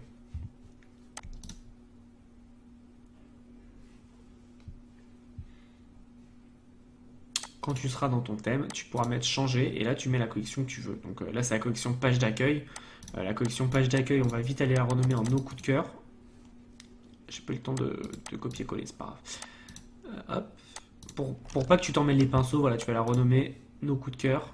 Quand tu seras dans ton thème, tu pourras mettre changer et là tu mets la collection que tu veux. Donc là c'est la collection page d'accueil. La collection page d'accueil, on va vite aller la renommer en nos coups de cœur. J'ai pas eu le temps de copier-coller, c'est pas grave. Hop. Pour pas que tu t'emmêles les pinceaux, voilà, tu vas la renommer nos coups de cœur.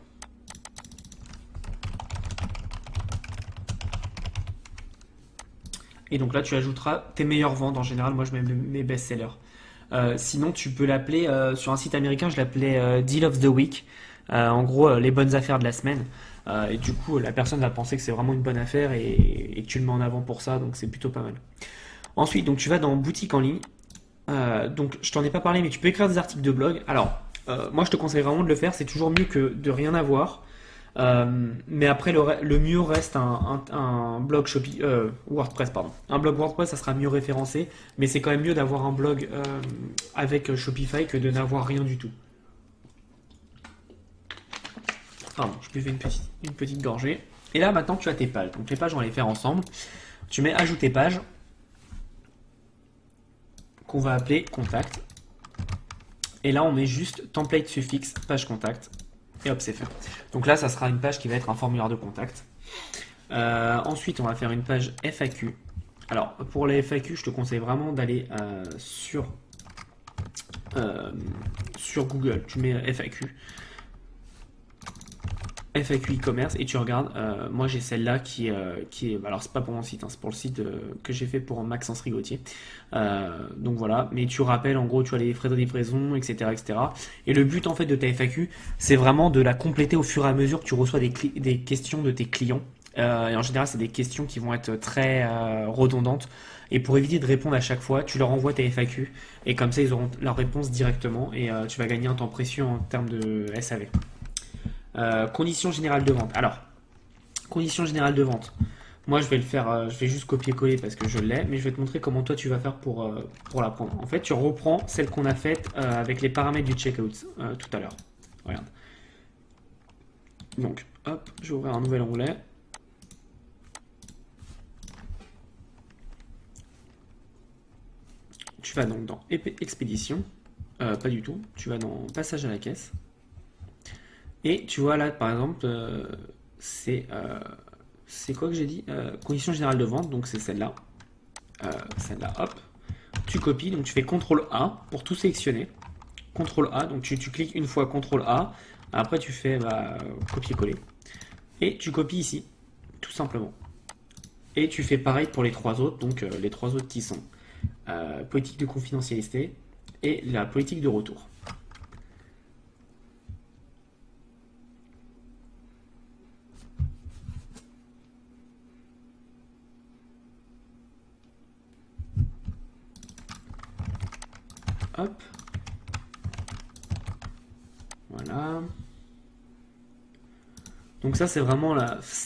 Et donc là tu ajouteras tes meilleures ventes. En général, moi je mets mes best-sellers. Sinon, tu peux l'appeler, sur un site américain, je l'appelais Deal of the Week. En gros, les bonnes affaires de la semaine. Et du coup, la personne va penser que c'est vraiment une bonne affaire et que tu le mets en avant pour ça, donc c'est plutôt pas mal. Ensuite, donc tu vas dans boutique en ligne. Donc, je t'en ai pas parlé, mais tu peux écrire des articles de blog. Alors, moi, je te conseille vraiment de le faire. C'est toujours mieux que de rien avoir. Mais après, le mieux reste un blog WordPress, pardon. Un blog WordPress, ça sera mieux référencé, mais c'est quand même mieux d'avoir un blog avec Shopify que de n'avoir rien du tout. Pardon, je buvais une petite gorgée. Et là, maintenant, tu as tes pages. Donc, les pages, on va les faire ensemble. Tu mets ajouter page, qu'on va appeler contact. Et là, on met juste template suffixe page contact. Et hop, c'est fait. Donc là, ça sera une page qui va être un formulaire de contact. Ensuite, on va faire une page FAQ. Alors, pour les FAQ, je te conseille vraiment d'aller sur Google. Tu mets FAQ. FAQ e-commerce et tu regardes. Moi, j'ai celle-là qui est. Alors, c'est pas pour mon site, hein, c'est pour le site que j'ai fait pour Maxence Rigotier. Donc voilà. Mais tu rappelles, en gros, tu as les frais de livraison, etc., etc. Et le but, en fait, de ta FAQ, c'est vraiment de la compléter au fur et à mesure que tu reçois des questions de tes clients. Et en général, c'est des questions qui vont être très redondantes. Et pour éviter de répondre à chaque fois, tu leur envoies ta FAQ. Et comme ça, ils auront leur réponse directement. Et tu vas gagner un temps précieux en termes de SAV. Conditions générales de vente. Alors, conditions générales de vente. Moi, je vais le faire, je vais juste copier-coller parce que je l'ai, mais je vais te montrer comment toi tu vas faire pour la prendre. En fait, tu reprends celle qu'on a faite avec les paramètres du checkout tout à l'heure. Regarde. Donc, hop, je vais ouvrir un nouvel onglet. Tu vas donc dans expédition, pas du tout, tu vas dans passage à la caisse. Et tu vois là, par exemple, c'est quoi que j'ai dit? Conditions générales de vente, donc c'est celle-là. Celle-là, hop. Tu copies, donc tu fais CTRL A pour tout sélectionner. CTRL A, donc tu cliques une fois CTRL A. Après, tu fais copier-coller. Et tu copies ici, tout simplement. Et tu fais pareil pour les trois autres, donc les trois autres qui sont politique de confidentialité et la politique de retour. Hop. Voilà. Donc ça c'est vraiment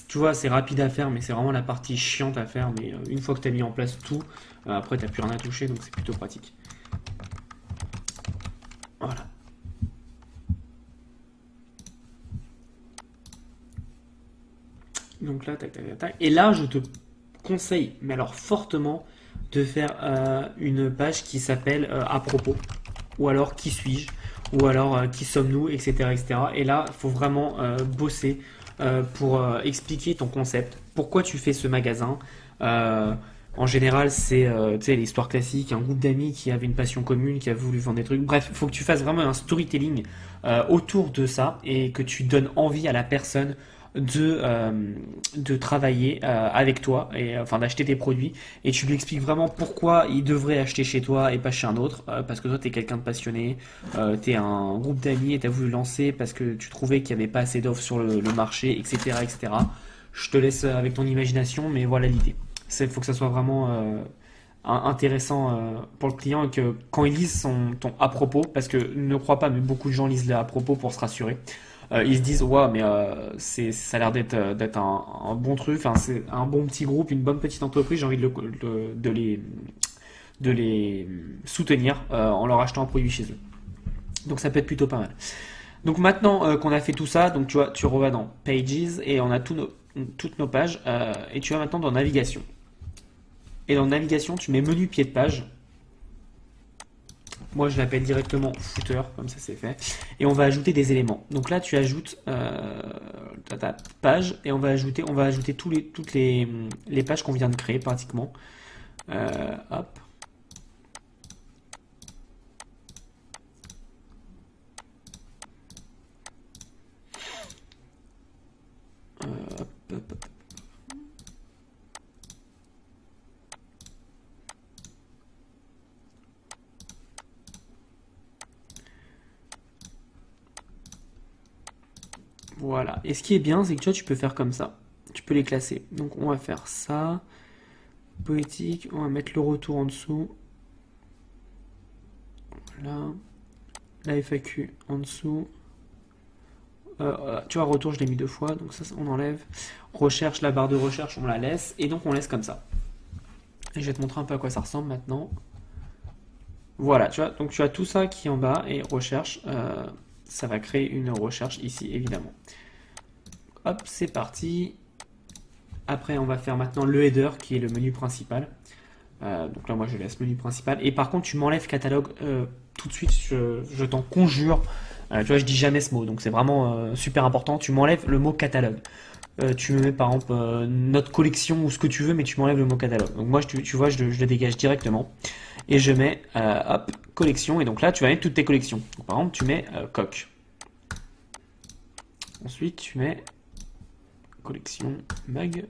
tu vois, c'est rapide à faire, mais c'est vraiment la partie chiante à faire. Mais une fois que tu as mis en place tout, après tu n'as plus rien à toucher, donc c'est plutôt pratique. Voilà. Donc là, tac, tac, tac, tac. Et là, je te conseille, mais alors fortement, de faire une page qui s'appelle à propos, ou alors qui suis-je, ou alors qui sommes-nous, etc., etc. Et là, il faut vraiment bosser pour expliquer ton concept, pourquoi tu fais ce magasin. Euh, En général, c'est tu sais, l'histoire classique, un groupe d'amis qui avait une passion commune, qui a voulu vendre des trucs. Bref, il faut que tu fasses vraiment un storytelling autour de ça et que tu donnes envie à la personne de travailler avec toi et enfin d'acheter tes produits et tu lui expliques vraiment pourquoi il devrait acheter chez toi et pas chez un autre parce que toi tu es quelqu'un de passionné, tu es un groupe d'amis et tu as voulu lancer parce que tu trouvais qu'il n'y avait pas assez d'offres sur le marché, etc., etc. Je te laisse avec ton imagination, mais voilà l'idée. Il faut que ça soit vraiment intéressant pour le client et que quand il lise ton à propos, parce que ne crois pas, mais beaucoup de gens lisent le à propos pour se rassurer, ils se disent ouais mais ça a l'air d'être un bon truc, enfin c'est un bon petit groupe, une bonne petite entreprise, j'ai envie de les soutenir en leur achetant un produit chez eux. Donc ça peut être plutôt pas mal. Donc maintenant qu'on a fait tout ça, donc tu vois, tu revas dans Pages et on a toutes nos pages et tu vas maintenant dans Navigation. Et dans Navigation, tu mets Menu pied de page. Moi, je l'appelle directement footer, comme ça c'est fait. Et on va ajouter des éléments. Donc là, tu ajoutes ta page et on va ajouter toutes les pages qu'on vient de créer pratiquement. Hop. Hop, hop, hop. Voilà. Et ce qui est bien, c'est que tu peux faire comme ça. Tu peux les classer. Donc on va faire ça. Poétique. On va mettre le retour en dessous. Voilà. La FAQ en dessous. Tu vois, retour, je l'ai mis deux fois. Donc ça, on enlève. Recherche, la barre de recherche, on la laisse. Et donc on laisse comme ça. Et je vais te montrer un peu à quoi ça ressemble maintenant. Voilà, tu vois. Donc tu as tout ça qui est en bas. Et recherche. Ça va créer une recherche ici, évidemment. Hop, c'est parti. Après, on va faire maintenant le header qui est le menu principal. Donc là, moi, je laisse menu principal. Et par contre, tu m'enlèves catalogue tout de suite. Je t'en conjure. Tu vois, je dis jamais ce mot. Donc c'est vraiment super important. Tu m'enlèves le mot catalogue. Tu me mets par exemple notre collection ou ce que tu veux, mais tu m'enlèves le mot catalogue. Donc moi, tu vois, je le dégage directement. Et je mets, hop, collection. Et donc là, tu vas mettre toutes tes collections. Donc, par exemple, tu mets coq. Ensuite, tu mets collection mug.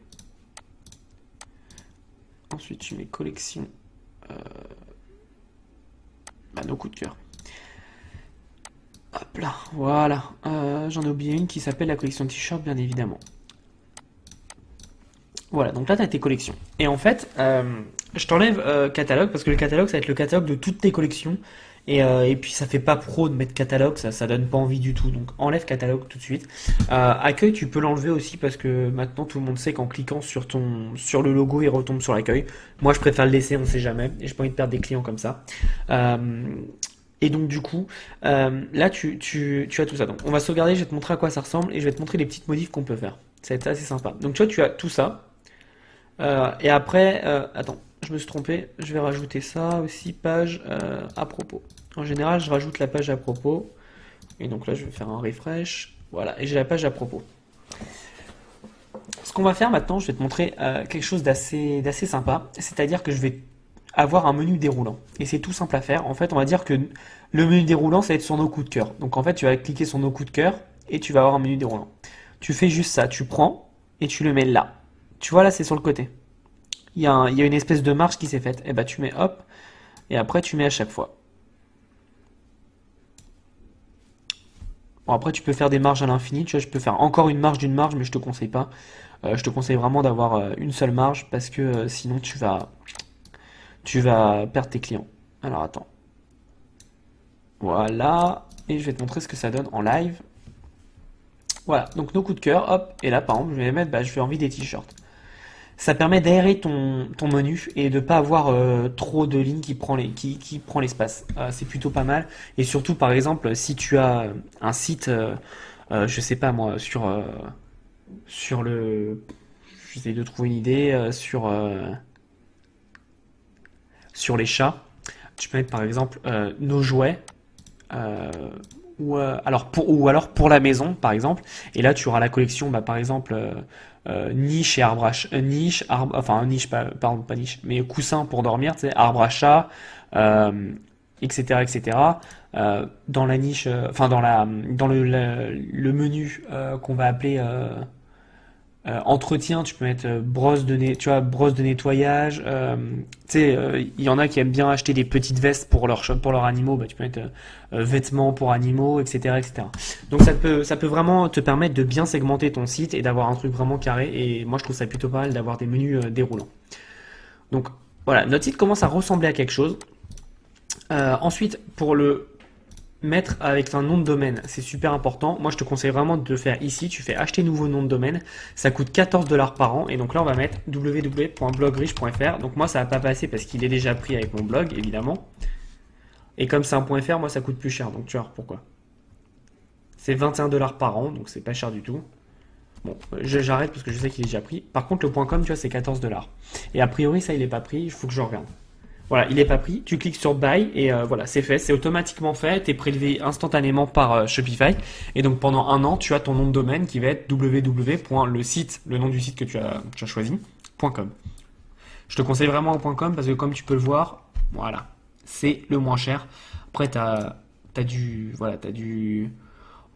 Ensuite, tu mets collection nos coups de cœur. Hop là, voilà. J'en ai oublié une qui s'appelle la collection t-shirt, bien évidemment. Voilà, donc là, tu as tes collections. Et en fait, je t'enlève catalogue parce que le catalogue, ça va être le catalogue de toutes tes collections Et puis ça fait pas pro de mettre catalogue, ça donne pas envie du tout. Donc enlève catalogue tout de suite. Accueil, tu peux l'enlever aussi parce que maintenant tout le monde sait qu'en cliquant sur le logo, il retombe sur l'accueil. Moi, je préfère le laisser, on sait jamais. Et j'ai pas envie de perdre des clients comme ça. Euh, et donc du coup, là tu as tout ça. Donc on va sauvegarder, je vais te montrer à quoi ça ressemble et je vais te montrer les petites modifs qu'on peut faire. Ça va être assez sympa. Donc tu vois, tu as tout ça. Et après, attends, je me suis trompé, je vais rajouter ça aussi, page à propos. En général, je rajoute la page à propos. Et donc là, je vais faire un refresh. Voilà, et j'ai la page à propos. Ce qu'on va faire maintenant, je vais te montrer quelque chose d'assez sympa. C'est-à-dire que je vais avoir un menu déroulant. Et c'est tout simple à faire. En fait, on va dire que le menu déroulant, ça va être sur nos coups de cœur. Donc en fait, tu vas cliquer sur nos coups de cœur et tu vas avoir un menu déroulant. Tu fais juste ça, tu prends et tu le mets là. Tu vois, là, c'est sur le côté. Il y a une espèce de marge qui s'est faite. Et bah, tu mets hop, et après, tu mets à chaque fois. Bon, après, tu peux faire des marges à l'infini. Tu vois, je peux faire encore une marge d'une marge, mais je te conseille pas. Je te conseille vraiment d'avoir une seule marge parce que sinon, tu vas perdre tes clients. Alors, attends. Voilà. Et je vais te montrer ce que ça donne en live. Voilà. Donc, nos coups de cœur, hop. Et là, par exemple, je vais mettre, bah, je vais envie des t-shirts. Ça permet d'aérer ton menu et de pas avoir trop de lignes qui prend l'espace. C'est plutôt pas mal. Et surtout, par exemple, si tu as un site, je sais pas moi, sur le, j'essaie de trouver une idée sur les chats. Tu peux mettre par exemple nos jouets euh, ou alors pour la maison par exemple. Et là, tu auras la collection, bah, par exemple. Niche et arbre à niche, enfin niche, pardon, pas niche, mais coussin pour dormir, tu sais, arbre à chat, euh, etc., etc. Dans la niche, enfin dans le menu qu'on va appeler entretien, tu peux mettre tu vois, brosse de nettoyage. Tu sais, il y en a qui aiment bien acheter des petites vestes pour leurs animaux. Bah, tu peux mettre vêtements pour animaux, etc., etc. Donc ça peut vraiment te permettre de bien segmenter ton site et d'avoir un truc vraiment carré. Et moi, je trouve ça plutôt pas mal d'avoir des menus déroulants. Donc voilà, notre site commence à ressembler à quelque chose. Ensuite, pour le mettre avec un nom de domaine, c'est super important. Moi, je te conseille vraiment de le faire ici. Tu fais acheter nouveau nom de domaine. Ça coûte 14 dollars par an. Et donc là, on va mettre www.blogriche.fr. Donc moi, ça va pas passer parce qu'il est déjà pris avec mon blog, évidemment. Et comme c'est un .fr, moi, ça coûte plus cher. Donc tu vois pourquoi. C'est 21 dollars par an, donc c'est pas cher du tout. Bon, j'arrête parce que je sais qu'il est déjà pris. Par contre, le .com, tu vois, c'est 14 dollars. Et a priori, ça, il est pas pris. Il faut que je regarde. Voilà, il n'est pas pris. Tu cliques sur Buy et voilà, c'est fait. C'est automatiquement fait. Tu es prélevé instantanément par Shopify. Et donc pendant un an, tu as ton nom de domaine qui va être le nom du site que tu as choisi, .com. Je te conseille vraiment au .com parce que comme tu peux le voir, voilà, c'est le moins cher. Après, t'as du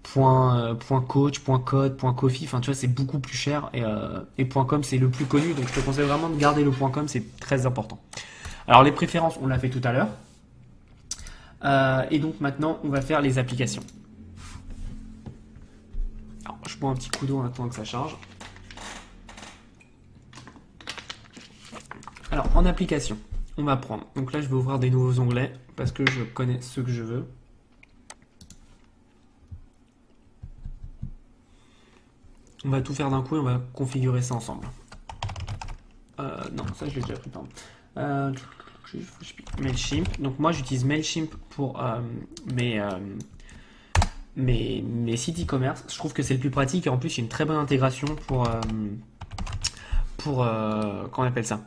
point coach, point code, point coffee. Enfin, tu vois, c'est beaucoup plus cher. Et .com, c'est le plus connu. Donc je te conseille vraiment de garder le .com. C'est très important. Alors les préférences, on l'a fait tout à l'heure. Et donc maintenant, on va faire les applications. Alors, je bois un petit coup d'eau en attendant que ça charge. Alors en application, on va prendre. Donc là, je vais ouvrir des nouveaux onglets parce que je connais ceux que je veux. On va tout faire d'un coup et on va configurer ça ensemble. Non, ça je l'ai déjà pris, pardon. Mailchimp. Donc moi j'utilise Mailchimp pour mes sites e-commerce. Je trouve que c'est le plus pratique et en plus il y a une très bonne intégration comment on appelle ça.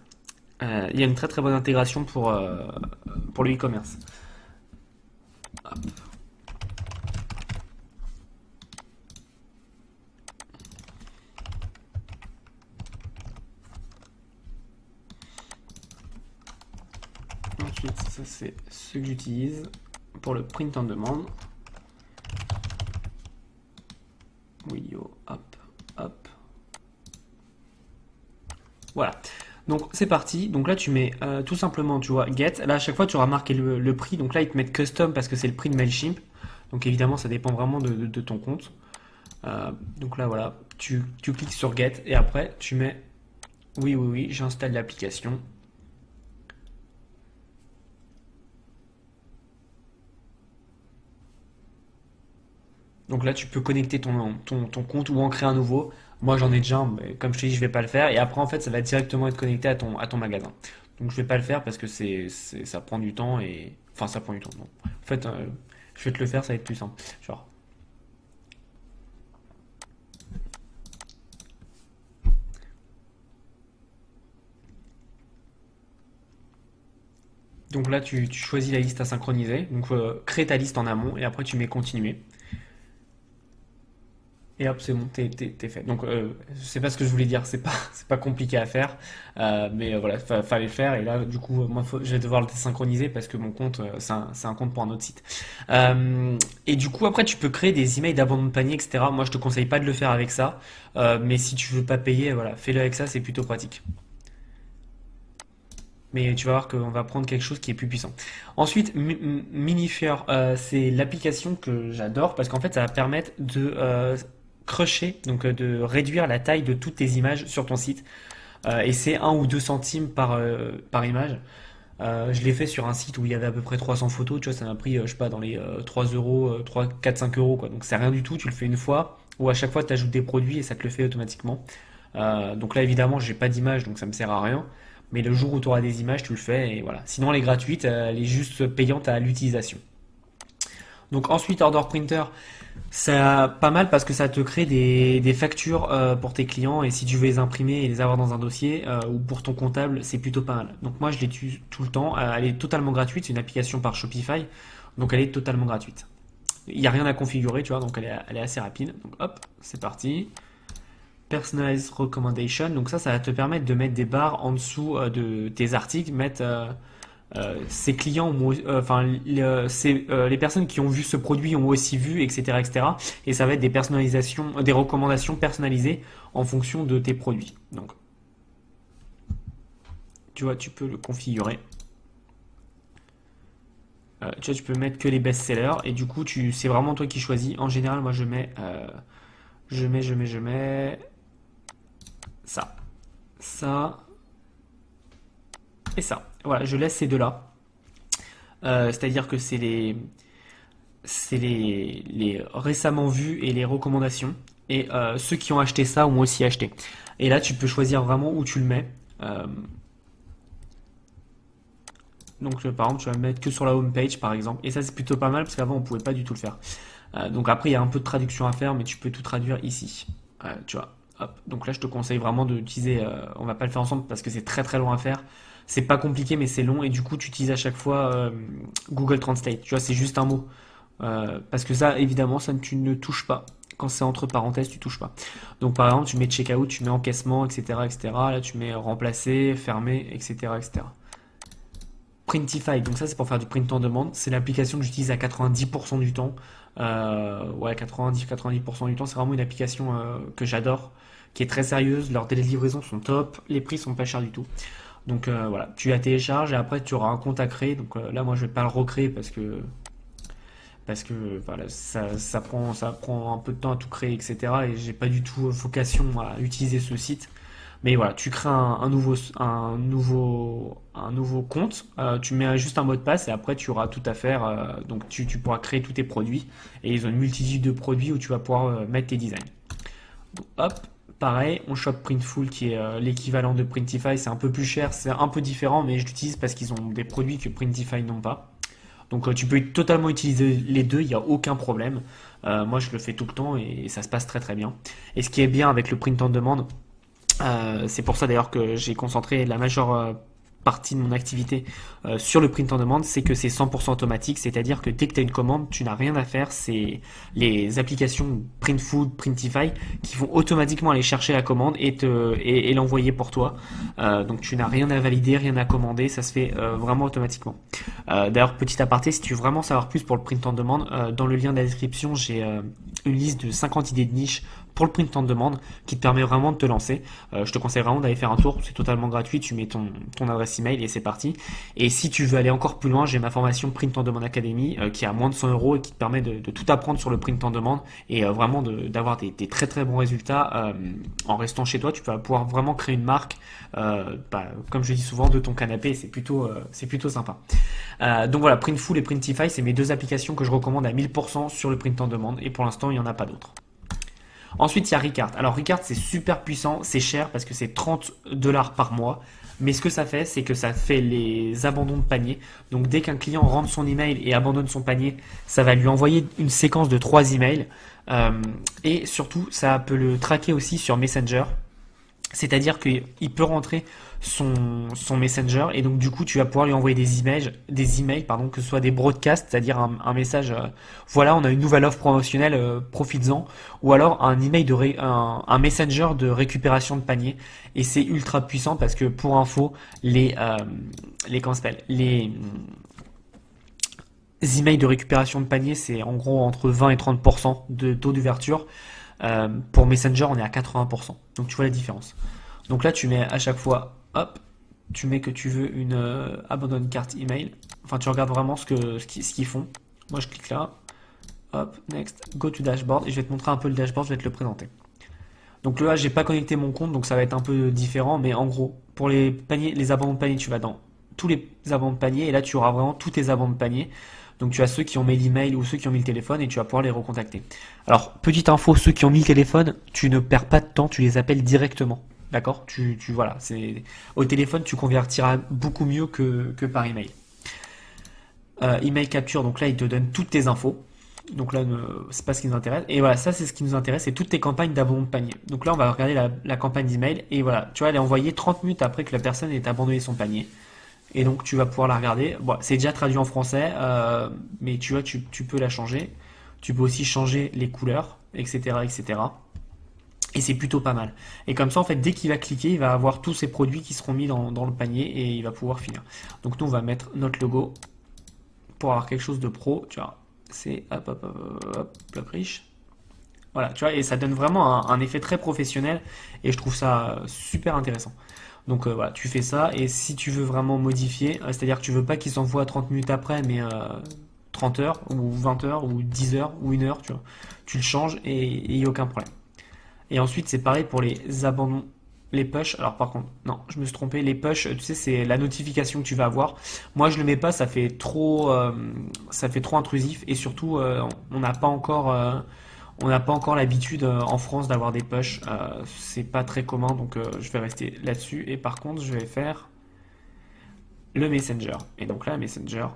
Il y a une très très bonne intégration pour le e-commerce. Ensuite, ça c'est ce que j'utilise pour le print on demand. Oui, hop, hop. Voilà. Donc c'est parti. Donc là tu mets tout simplement, tu vois, get. Là à chaque fois tu auras marqué le prix. Donc là ils te mettent custom parce que c'est le prix de Mailchimp. Donc évidemment ça dépend vraiment de ton compte. Donc là voilà, tu cliques sur get et après tu mets oui, j'installe l'application. Donc là, tu peux connecter ton compte ou en créer un nouveau. Moi, j'en ai déjà un, mais comme je te dis, je vais pas le faire. Et après, en fait, ça va directement être connecté à ton magasin. Donc, je vais pas le faire parce que ça prend du temps et, enfin, ça prend du temps. Non. En fait, je vais te le faire, ça va être plus simple. Genre. Donc là, tu choisis la liste à synchroniser. Donc, crée ta liste en amont et après, tu mets continuer. Et hop, c'est bon, t'es fait. Donc, c'est pas ce que je voulais dire, c'est pas compliqué à faire, mais voilà, fallait le faire. Et là, du coup, moi, je vais devoir le désynchroniser parce que mon compte, c'est un compte pour un autre site. Et du coup, après, tu peux créer des emails d'abandon de panier, etc. Moi, je te conseille pas de le faire avec ça, mais si tu veux pas payer, voilà, fais-le avec ça, c'est plutôt pratique. Mais tu vas voir qu'on va prendre quelque chose qui est plus puissant. Ensuite, Minifier, c'est l'application que j'adore parce qu'en fait, ça va permettre de crusher, donc de réduire la taille de toutes tes images sur ton site. Et c'est 1 ou 2 centimes par image. Je l'ai fait sur un site où il y avait à peu près 300 photos. Tu vois, ça m'a pris, je sais pas, dans les 3 euros, 3, 4, 5 euros, quoi. Donc c'est rien du tout. Tu le fais une fois ou à chaque fois, tu ajoutes des produits et ça te le fait automatiquement. Donc là, évidemment, j'ai pas d'image, donc ça me sert à rien. Mais le jour où tu auras des images, tu le fais et voilà. Sinon, elle est gratuite, elle est juste payante à l'utilisation. Donc ensuite, Order Printer, c'est pas mal parce que ça te crée des factures pour tes clients et si tu veux les imprimer et les avoir dans un dossier ou pour ton comptable, c'est plutôt pas mal. Donc moi, je l'utilise tout le temps. Elle est totalement gratuite. C'est une application par Shopify, donc elle est totalement gratuite. Il n'y a rien à configurer, tu vois, donc elle est assez rapide. Donc hop, c'est parti. Personalized Recommendation. Donc ça va te permettre de mettre des barres en dessous de tes articles, mettre ces clients, enfin les personnes qui ont vu ce produit ont aussi vu, etc., etc. Et ça va être des personnalisations, des recommandations personnalisées en fonction de tes produits. Donc, tu vois, tu peux le configurer. Tu vois, tu peux mettre que les best-sellers et du coup, c'est vraiment toi qui choisis. En général, moi, je mets ça, ça et ça. Voilà, je laisse ces deux-là. C'est-à-dire que c'est les récemment vus et les recommandations. Et ceux qui ont acheté ça ont aussi acheté. Et là, tu peux choisir vraiment où tu le mets. Euh, donc, par exemple, tu vas le mettre que sur la home page, par exemple. Et ça, c'est plutôt pas mal parce qu'avant, on pouvait pas du tout le faire. Donc après, il y a un peu de traduction à faire, mais tu peux tout traduire ici. Tu vois. Hop. Donc là, je te conseille vraiment d'utiliser. On va pas le faire ensemble parce que c'est très très long à faire. C'est pas compliqué, mais c'est long. Et du coup, tu utilises à chaque fois Google Translate. Tu vois, c'est juste un mot. Parce que ça, évidemment, tu ne touches pas. Quand c'est entre parenthèses, tu touches pas. Donc par exemple, tu mets checkout, tu mets encaissement, etc., etc. Là, tu mets remplacer, fermer, etc., etc. Printify, donc ça c'est pour faire du print en demande. C'est l'application que j'utilise à 90% du temps. Ouais, 90% du temps. C'est vraiment une application que j'adore, qui est très sérieuse. Leurs délais de livraison sont top. Les prix sont pas chers du tout. Donc voilà, tu la télécharges et après tu auras un compte à créer. Donc là, moi je vais pas le recréer parce que voilà, ça prend un peu de temps à tout créer, etc. Et j'ai pas du tout vocation à utiliser ce site. Mais voilà, tu crées un nouveau compte, tu mets juste un mot de passe et après tu auras tout à faire. Donc tu pourras créer tous tes produits et ils ont une multitude de produits où tu vas pouvoir mettre tes designs. Donc, hop, pareil, on shop Printful qui est l'équivalent de Printify. C'est un peu plus cher, c'est un peu différent, mais je l'utilise parce qu'ils ont des produits que Printify n'ont pas. Donc tu peux totalement utiliser les deux, il n'y a aucun problème. Moi je le fais tout le temps et ça se passe très très bien. Et ce qui est bien avec le print on demande, c'est pour ça d'ailleurs que j'ai concentré la majeure partie de mon activité sur le print en demande, c'est que c'est 100% automatique, c'est-à-dire que dès que tu as une commande, tu n'as rien à faire, c'est les applications Printful, Printify qui vont automatiquement aller chercher la commande et l'envoyer pour toi. Donc tu n'as rien à valider, rien à commander, ça se fait vraiment automatiquement. D'ailleurs, petit aparté, si tu veux vraiment savoir plus pour le print en demande, dans le lien de la description, j'ai une liste de 50 idées de niche pour le print en demande qui te permet vraiment de te lancer. Je te conseille vraiment d'aller faire un tour, c'est totalement gratuit, tu mets ton adresse email et c'est parti. Et si tu veux aller encore plus loin, j'ai ma formation Print on Demand Academy qui est à moins de 100 euros et qui te permet de tout apprendre sur le print en demande et vraiment d'avoir des très très bons résultats en restant chez toi. Tu vas pouvoir vraiment créer une marque, comme je dis souvent, de ton canapé, c'est plutôt sympa. Donc voilà, Printful et Printify, c'est mes deux applications que je recommande à 1000% sur le print en demande et pour l'instant il n'y en a pas d'autres. Ensuite, il y a Ricard. Alors, Ricard, c'est super puissant, c'est cher parce que c'est 30 $ par mois. Mais ce que ça fait, c'est que ça fait les abandons de panier. Donc, dès qu'un client rentre son email et abandonne son panier, ça va lui envoyer une séquence de 3 emails. Et surtout, ça peut le traquer aussi sur Messenger. C'est-à-dire qu'il peut rentrer son Messenger et donc du coup tu vas pouvoir lui envoyer des emails pardon, que ce soit des broadcasts, c'est-à-dire un message voilà on a une nouvelle offre promotionnelle, profites-en, ou alors un email un Messenger de récupération de panier et c'est ultra puissant parce que pour info comment ça s'appelle, les emails de récupération de panier c'est en gros entre 20 et 30% de taux d'ouverture. Pour Messenger, on est à 80%. Donc tu vois la différence. Donc là, tu mets à chaque fois, hop, tu mets que tu veux une abandonne carte email. Enfin, tu regardes vraiment ce qu'ils font. Moi, je clique là, hop, next, go to dashboard et je vais te montrer un peu le dashboard, je vais te le présenter. Donc là, j'ai pas connecté mon compte, donc ça va être un peu différent, mais en gros, pour les paniers, les abandons de panier, tu vas dans tous les abandons de panier et là, tu auras vraiment tous tes abandons de panier. Donc tu as ceux qui ont mis l'email ou ceux qui ont mis le téléphone et tu vas pouvoir les recontacter. Alors, petite info, ceux qui ont mis le téléphone, tu ne perds pas de temps, tu les appelles directement. D'accord? Voilà, au téléphone, tu convertiras beaucoup mieux que par email. Email capture, donc là, il te donne toutes tes infos. Donc là, c'est pas ce qui nous intéresse. Et voilà, ça, c'est ce qui nous intéresse, c'est toutes tes campagnes d'abandon de panier. Donc là, on va regarder la campagne d'email et voilà, tu vois, elle est envoyée 30 minutes après que la personne ait abandonné son panier. Et donc tu vas pouvoir la regarder. Bon, c'est déjà traduit en français, mais tu vois, tu peux la changer. Tu peux aussi changer les couleurs, etc., etc. Et c'est plutôt pas mal. Et comme ça, en fait, dès qu'il va cliquer, il va avoir tous ses produits qui seront mis dans le panier et il va pouvoir finir. Donc nous, on va mettre notre logo pour avoir quelque chose de pro. Tu vois, c'est hop, hop, hop, hop, bloc riche. Voilà, tu vois, et ça donne vraiment un effet très professionnel et je trouve ça super intéressant. Donc voilà, tu fais ça et si tu veux vraiment modifier, c'est-à-dire que tu veux pas qu'il s'envoie 30 minutes après, mais 30 heures ou 20 heures ou 10 heures ou 1 heure, tu vois, tu le changes et il n'y a aucun problème. Et ensuite, c'est pareil pour les abandons, les push. Alors par contre, non, je me suis trompé, les push, tu sais, c'est la notification que tu vas avoir. Moi, je le mets pas, ça fait trop intrusif et surtout, on n'a pas encore l'habitude en France d'avoir des push. C'est pas très commun, donc je vais rester là-dessus. Et par contre, je vais faire le Messenger. Et donc là, Messenger,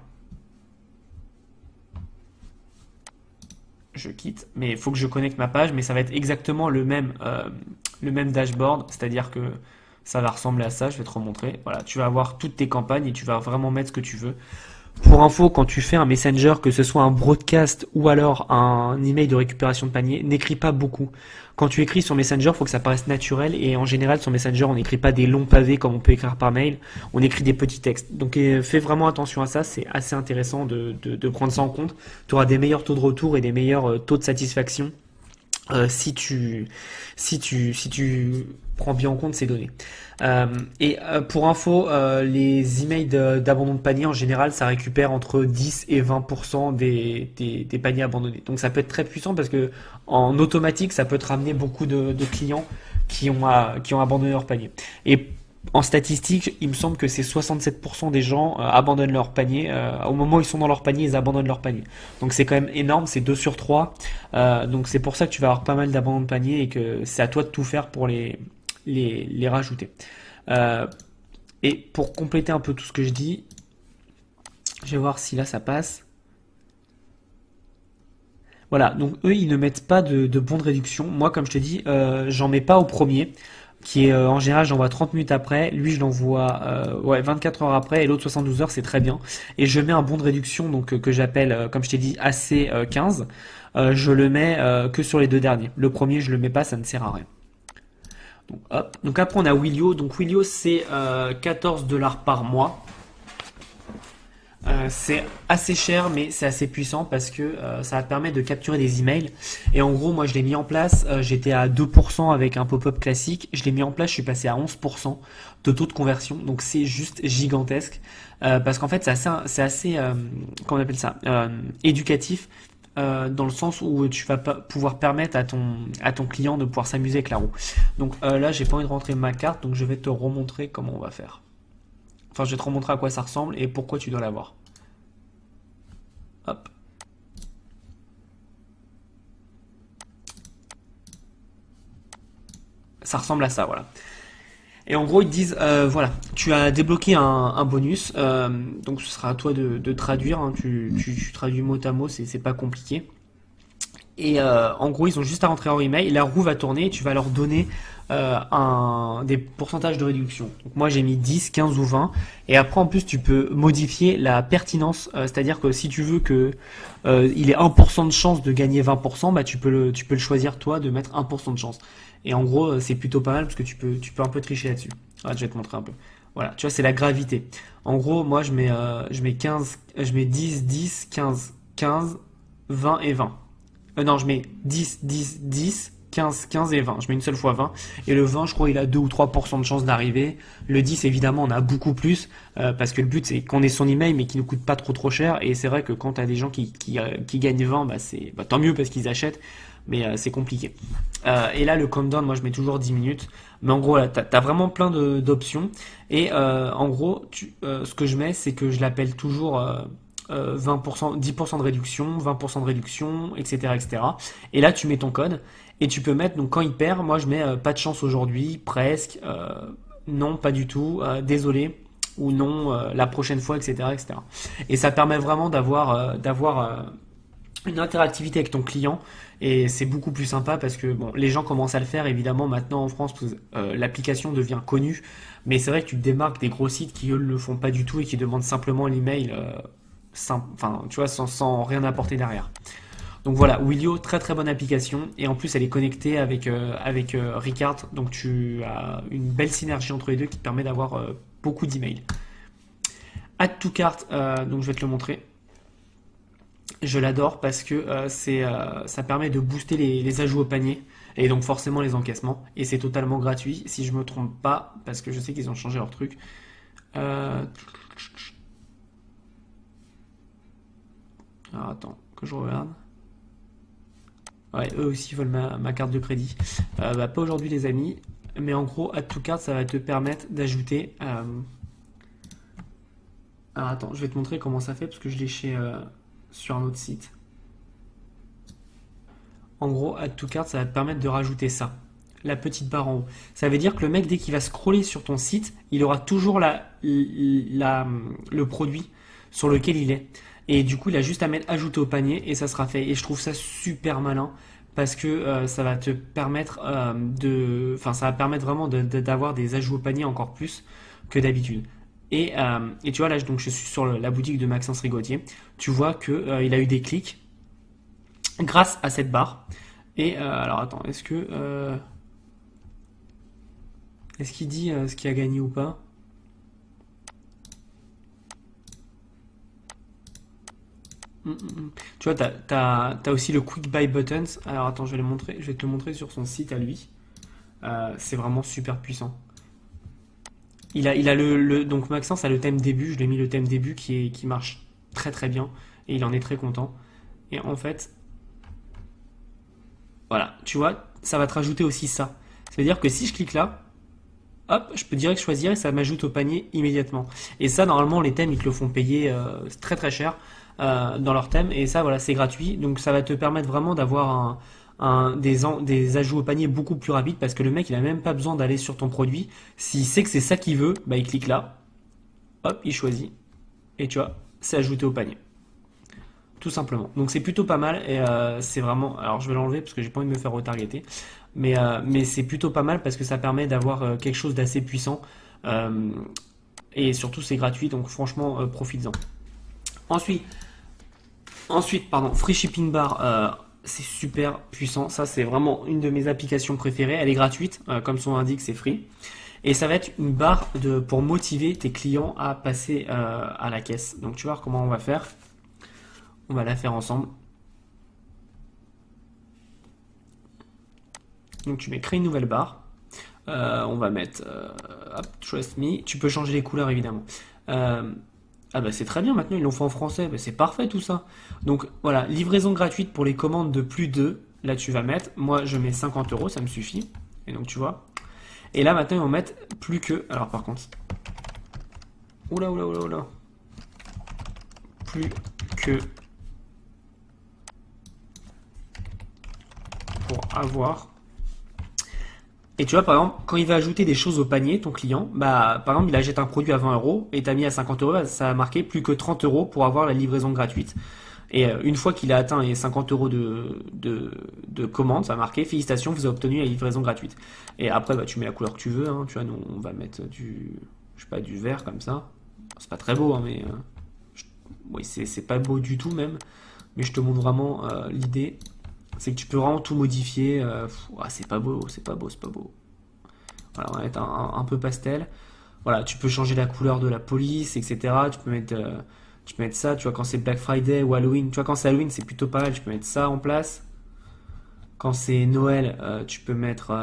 je quitte. Mais il faut que je connecte ma page, mais ça va être exactement le même dashboard. C'est-à-dire que ça va ressembler à ça. Je vais te remontrer. Voilà, tu vas avoir toutes tes campagnes et tu vas vraiment mettre ce que tu veux. Pour info, quand tu fais un Messenger, que ce soit un broadcast ou alors un email de récupération de panier, n'écris pas beaucoup. Quand tu écris sur Messenger, il faut que ça paraisse naturel et en général sur Messenger, on n'écrit pas des longs pavés comme on peut écrire par mail, on écrit des petits textes. Donc fais vraiment attention à ça, c'est assez intéressant de prendre ça en compte. Tu auras des meilleurs taux de retour et des meilleurs taux de satisfaction si tu prends bien en compte ces données. Pour info, les emails d'abandon de panier en général, ça récupère entre 10 et 20% des paniers abandonnés. Donc ça peut être très puissant parce que en automatique, ça peut te ramener beaucoup de clients qui ont abandonné leur panier. Et en statistique, il me semble que c'est 67% des gens abandonnent leur panier. Au moment où ils sont dans leur panier, ils abandonnent leur panier. Donc c'est quand même énorme, c'est 2 sur 3. Donc c'est pour ça que tu vas avoir pas mal d'abandons de panier et que c'est à toi de tout faire pour les rajouter. Et pour compléter un peu tout ce que je dis, je vais voir si là ça passe. Voilà, donc eux ils ne mettent pas de bons de réduction. Moi comme je te dis, j'en mets pas au premier, qui est en général j'envoie 30 minutes après, lui je l'envoie 24 heures après et l'autre 72 heures, c'est très bien. Et je mets un bon de réduction donc que j'appelle comme je t'ai dit AC15. Je le mets que sur les deux derniers. Le premier je le mets pas, ça ne sert à rien. Donc, hop. Donc après on a Willio. Donc Willio c'est 14 $ par mois. C'est assez cher, mais c'est assez puissant parce que ça va te permettre de capturer des emails. Et en gros, moi, je l'ai mis en place. J'étais à 2% avec un pop-up classique. Je l'ai mis en place, je suis passé à 11% de taux de conversion. Donc, c'est juste gigantesque. Parce qu'en fait, c'est assez, comment on appelle ça, éducatif. Dans le sens où tu vas pouvoir permettre à ton client de pouvoir s'amuser avec la roue. Donc là, j'ai pas envie de rentrer ma carte, donc je vais te remontrer comment on va faire. Enfin, je vais te remontrer à quoi ça ressemble et pourquoi tu dois l'avoir. Hop. Ça ressemble à ça, voilà. Et en gros, ils te disent, voilà, tu as débloqué un bonus, donc ce sera à toi de traduire, hein, tu traduis mot à mot, c'est pas compliqué. Et en gros, ils ont juste à rentrer leur email, la roue va tourner et tu vas leur donner des pourcentages de réduction. Donc moi j'ai mis 10, 15 ou 20. Et après en plus tu peux modifier la pertinence, c'est-à-dire que si tu veux que il ait 1% de chance de gagner 20%, bah tu peux le choisir toi de mettre 1% de chance. Et en gros c'est plutôt pas mal parce que tu peux un peu tricher là-dessus. Ah, je vais te montrer un peu. Voilà, tu vois c'est la gravité. En gros moi je mets 15, je mets 10, 10, 15, 15, 20 et 20. Non, je mets 10, 10, 10, 15, 15 et 20. Je mets une seule fois 20. Et le 20, je crois, il a 2 ou 3% de chance d'arriver. Le 10, évidemment, on a beaucoup plus. Parce que le but, c'est qu'on ait son email, mais qui ne coûte pas trop trop cher. Et c'est vrai que quand tu as des gens qui gagnent 20, bah, tant mieux parce qu'ils achètent. Mais c'est compliqué. Et là, le countdown, moi, je mets toujours 10 minutes. Mais en gros, là, t'as vraiment plein d'options. Et en gros, ce que je mets, c'est que je l'appelle toujours 20%, 10% de réduction, 20% de réduction, etc., etc. Et là, tu mets ton code et tu peux mettre, donc quand il perd, moi je mets pas de chance aujourd'hui, presque, non, pas du tout, désolé, ou non, la prochaine fois, etc., etc. Et ça permet vraiment d'avoir une interactivité avec ton client et c'est beaucoup plus sympa parce que bon, les gens commencent à le faire évidemment maintenant en France parce que l'application devient connue, mais c'est vrai que tu te démarques des gros sites qui eux le font pas du tout et qui demandent simplement l'email enfin, tu vois, sans rien apporter derrière. Donc voilà, Willio, très très bonne application et en plus elle est connectée avec Ricard, donc tu as une belle synergie entre les deux qui te permet d'avoir beaucoup d'emails. Add to cart, donc je vais te le montrer. Je l'adore parce que ça permet de booster les ajouts au panier et donc forcément les encaissements et c'est totalement gratuit si je me trompe pas parce que je sais qu'ils ont changé leur truc. Euh, Alors attends, que je regarde. Ouais, eux aussi veulent ma carte de crédit. Bah, pas aujourd'hui les amis, mais en gros, Add to Cart, ça va te permettre d'ajouter. Alors attends, je vais te montrer comment ça fait parce que je l'ai sur un autre site. En gros, Add to Cart, ça va te permettre de rajouter ça, la petite barre en haut. Ça veut dire que le mec, dès qu'il va scroller sur ton site, il aura toujours le produit sur lequel il est. Et du coup, il a juste à mettre ajouter au panier et ça sera fait. Et je trouve ça super malin parce que ça va te permettre enfin, ça va permettre vraiment d'avoir des ajouts au panier encore plus que d'habitude. Et tu vois là, donc je suis sur la boutique de Maxence Rigotier. Tu vois que il a eu des clics grâce à cette barre. Et alors attends, est-ce qu'il dit ce qu'il a gagné ou pas? Tu vois, t'as aussi le Quick Buy Buttons. Alors attends, je vais te le montrer sur son site à lui. C'est vraiment super puissant. Il a donc Maxence a le thème début, je lui ai mis le thème début qui marche très très bien et il en est très content. Et en fait, voilà, tu vois, ça va te rajouter aussi ça. Ça veut dire que si je clique là, hop, je peux direct choisir et ça m'ajoute au panier immédiatement. Et ça, normalement, les thèmes, ils te le font payer très très cher dans leur thème. Et ça, voilà, c'est gratuit. Donc ça va te permettre vraiment d'avoir des ajouts au panier beaucoup plus rapides parce que le mec, il a même pas besoin d'aller sur ton produit. S'il sait que c'est ça qu'il veut, bah, il clique là, hop, il choisit. Et tu vois, c'est ajouté au panier. Tout simplement. Donc c'est plutôt pas mal et c'est vraiment. Alors je vais l'enlever parce que j'ai pas envie de me faire retargeter. Mais c'est plutôt pas mal parce que ça permet d'avoir quelque chose d'assez puissant. Euh, et surtout c'est gratuit donc franchement profites-en. Ensuite, pardon, Free Shipping Bar, c'est super puissant. Ça c'est vraiment une de mes applications préférées. Elle est gratuite, comme son nom l'indique, c'est free. et ça va être une barre pour motiver tes clients à passer à la caisse. Donc tu vois comment on va faire. On va la faire ensemble. Donc tu mets créer une nouvelle barre. On va mettre hop, Trust Me. Tu peux changer les couleurs évidemment. Euh, ah bah c'est très bien maintenant, ils l'ont fait en français. Bah, c'est parfait tout ça. Donc voilà, livraison gratuite pour les commandes de plus de. Là tu vas mettre. Moi je mets 50 €, ça me suffit. Et donc tu vois. Et là maintenant ils vont mettre plus que. Alors par contre. Oula oula oula oula. Plus que pour avoir. Et tu vois, par exemple, quand il va ajouter des choses au panier, ton client, bah, par exemple, il achète un produit à 20 € et t'as mis à 50 €, bah, ça a marqué plus que 30 € pour avoir la livraison gratuite. Et une fois qu'il a atteint les 50 € de commande, ça a marqué félicitations, vous avez obtenu la livraison gratuite. Et après, bah, tu mets la couleur que tu veux, hein, tu vois, nous, on va mettre je sais pas, du vert comme ça. C'est pas très beau, hein, mais je- oui, c'est pas beau du tout même. Mais je te montre vraiment l'idée. C'est que tu peux vraiment tout modifier. Ouah, c'est pas beau, c'est pas beau, c'est pas beau. Voilà, on va mettre un peu pastel. Voilà, tu peux changer la couleur de la police, etc. Tu peux mettre ça, tu vois, quand c'est Black Friday ou Halloween. Tu vois, quand c'est Halloween, c'est plutôt pas mal. Tu peux mettre ça en place. Quand c'est Noël, tu peux mettre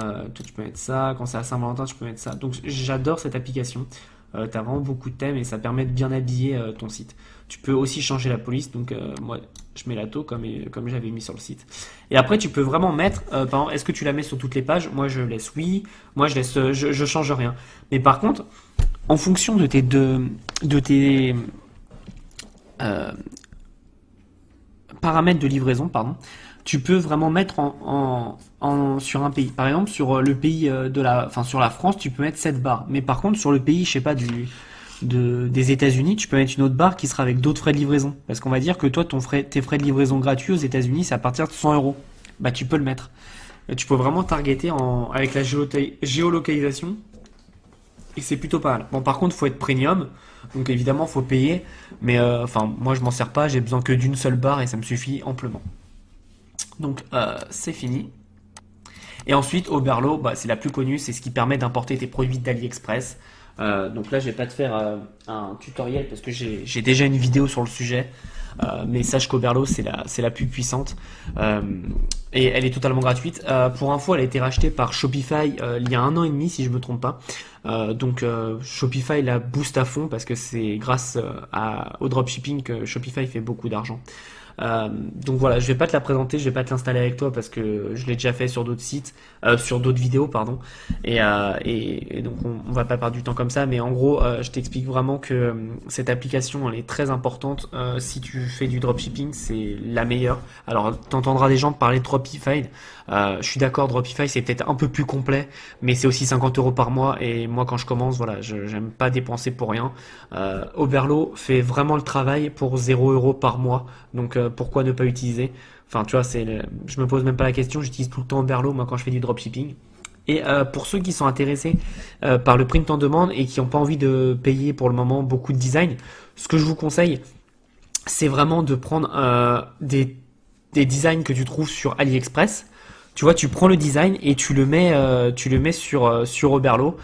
ça. Quand c'est à Saint-Valentin, tu peux mettre ça. Donc j'adore cette application. Tu as vraiment beaucoup de thèmes et ça permet de bien habiller ton site. Tu peux aussi changer la police. Donc moi, je mets la taux comme j'avais mis sur le site. Et après, tu peux vraiment mettre, par exemple, est-ce que tu la mets sur toutes les pages? Moi, je laisse oui. Moi, je change rien. Mais par contre, en fonction de tes euh, paramètres de livraison, pardon, tu peux vraiment mettre sur un pays. Par exemple, sur le pays enfin sur la France, tu peux mettre cette barre. Mais par contre, sur le pays, je sais pas, des États-Unis, tu peux mettre une autre barre qui sera avec d'autres frais de livraison. Parce qu'on va dire que toi, tes frais de livraison gratuits aux États-Unis, c'est à partir de 100 €. Bah, tu peux le mettre. Et tu peux vraiment targeter avec la géolocalisation. Et c'est plutôt pas mal. Bon, par contre, il faut être premium. Donc évidemment, il faut payer. Mais enfin, moi, je m'en sers pas. J'ai besoin que d'une seule barre et ça me suffit amplement. Donc c'est fini. Et ensuite, Oberlo, bah, c'est la plus connue, c'est ce qui permet d'importer tes produits d'AliExpress. Donc là, je vais pas te faire un tutoriel parce que j'ai déjà une vidéo sur le sujet. Mais sache qu'Oberlo, c'est la plus puissante. Euh, et elle est totalement gratuite. Pour info, elle a été rachetée par Shopify il y a 1 an et demi, si je me trompe pas. Donc Shopify la booste à fond parce que c'est grâce au dropshipping que Shopify fait beaucoup d'argent. Donc voilà, je vais pas te la présenter, je vais pas te l'installer avec toi parce que je l'ai déjà fait sur d'autres sites, sur d'autres vidéos, pardon. Et donc on va pas perdre du temps comme ça, mais en gros, je t'explique vraiment que cette application, elle est très importante. Si tu fais du dropshipping, c'est la meilleure. Alors, t'entendras des gens parler de Dropify. Je suis d'accord, Dropify c'est peut-être un peu plus complet, mais c'est aussi 50 € par mois. Et moi, quand je commence, voilà, j'aime pas dépenser pour rien. Oberlo fait vraiment le travail pour 0 € par mois. Donc pourquoi ne pas utiliser? Enfin, tu vois, je me pose même pas la question. J'utilise tout le temps Oberlo moi quand je fais du dropshipping. Et pour ceux qui sont intéressés par le print en demande et qui n'ont pas envie de payer pour le moment beaucoup de design, ce que je vous conseille, c'est vraiment de prendre des designs que tu trouves sur AliExpress. Tu vois, tu prends le design et tu le mets sur Oberlo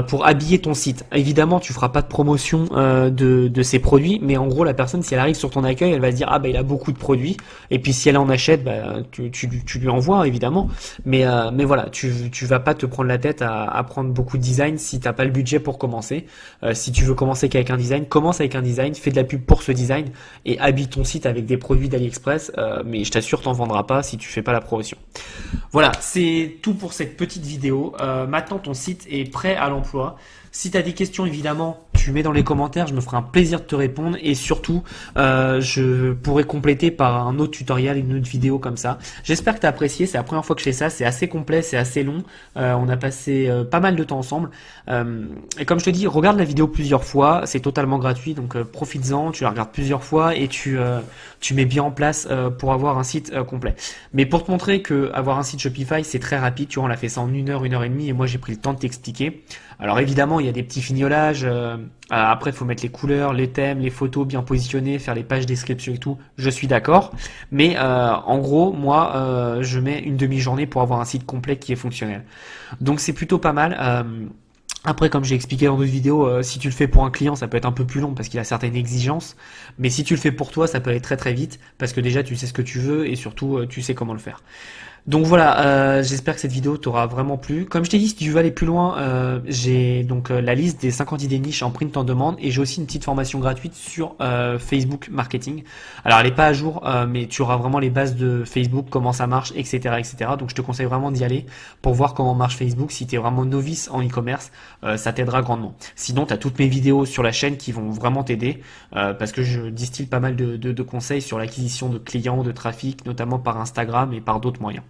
pour habiller ton site. Évidemment, tu feras pas de promotion de ces produits, mais en gros, la personne, si elle arrive sur ton accueil, elle va se dire ah bah il a beaucoup de produits. Et puis si elle en achète, bah tu lui envoies évidemment. Mais voilà, tu vas pas te prendre la tête à prendre beaucoup de design si t'as pas le budget pour commencer. Si tu veux commencer qu'avec un design, commence avec un design, fais de la pub pour ce design et habille ton site avec des produits d'AliExpress. Mais je t'assure, t'en vendras pas si tu fais pas la promotion. Voilà, c'est tout pour cette petite vidéo. Maintenant, ton site est prêt à l'emploi. Si tu as des questions, évidemment, tu mets dans les commentaires, je me ferai un plaisir de te répondre et surtout, je pourrai compléter par un autre tutoriel, une autre vidéo comme ça. J'espère que tu as apprécié, c'est la première fois que je fais ça, c'est assez complet, c'est assez long. On a passé pas mal de temps ensemble. Et comme je te dis, regarde la vidéo plusieurs fois, c'est totalement gratuit, donc profites-en, tu la regardes plusieurs fois et tu mets bien en place pour avoir un site complet. Mais pour te montrer que avoir un site Shopify, c'est très rapide, tu vois, on l'a fait ça en 1 heure et demie et moi j'ai pris le temps de t'expliquer. Alors évidemment, il y a des petits fignolages. Après, il faut mettre les couleurs, les thèmes, les photos bien positionnées, faire les pages description et tout. Je suis d'accord. Mais en gros, moi, je mets une demi-journée pour avoir un site complet qui est fonctionnel. Donc c'est plutôt pas mal. Après, comme j'ai expliqué dans d'autres vidéos, si tu le fais pour un client, ça peut être un peu plus long parce qu'il a certaines exigences. Mais si tu le fais pour toi, ça peut aller très très vite parce que déjà tu sais ce que tu veux et surtout tu sais comment le faire. Donc voilà, j'espère que cette vidéo t'aura vraiment plu. Comme je t'ai dit, si tu veux aller plus loin, j'ai donc la liste des 50 idées niches en print en demande et j'ai aussi une petite formation gratuite sur Facebook Marketing. Alors elle est pas à jour, mais tu auras vraiment les bases de Facebook, comment ça marche, etc., etc. Donc je te conseille vraiment d'y aller pour voir comment marche Facebook. Si tu es vraiment novice en e-commerce, ça t'aidera grandement. Sinon, tu as toutes mes vidéos sur la chaîne qui vont vraiment t'aider parce que je distille pas mal de conseils sur l'acquisition de clients, de trafic, notamment par Instagram et par d'autres moyens.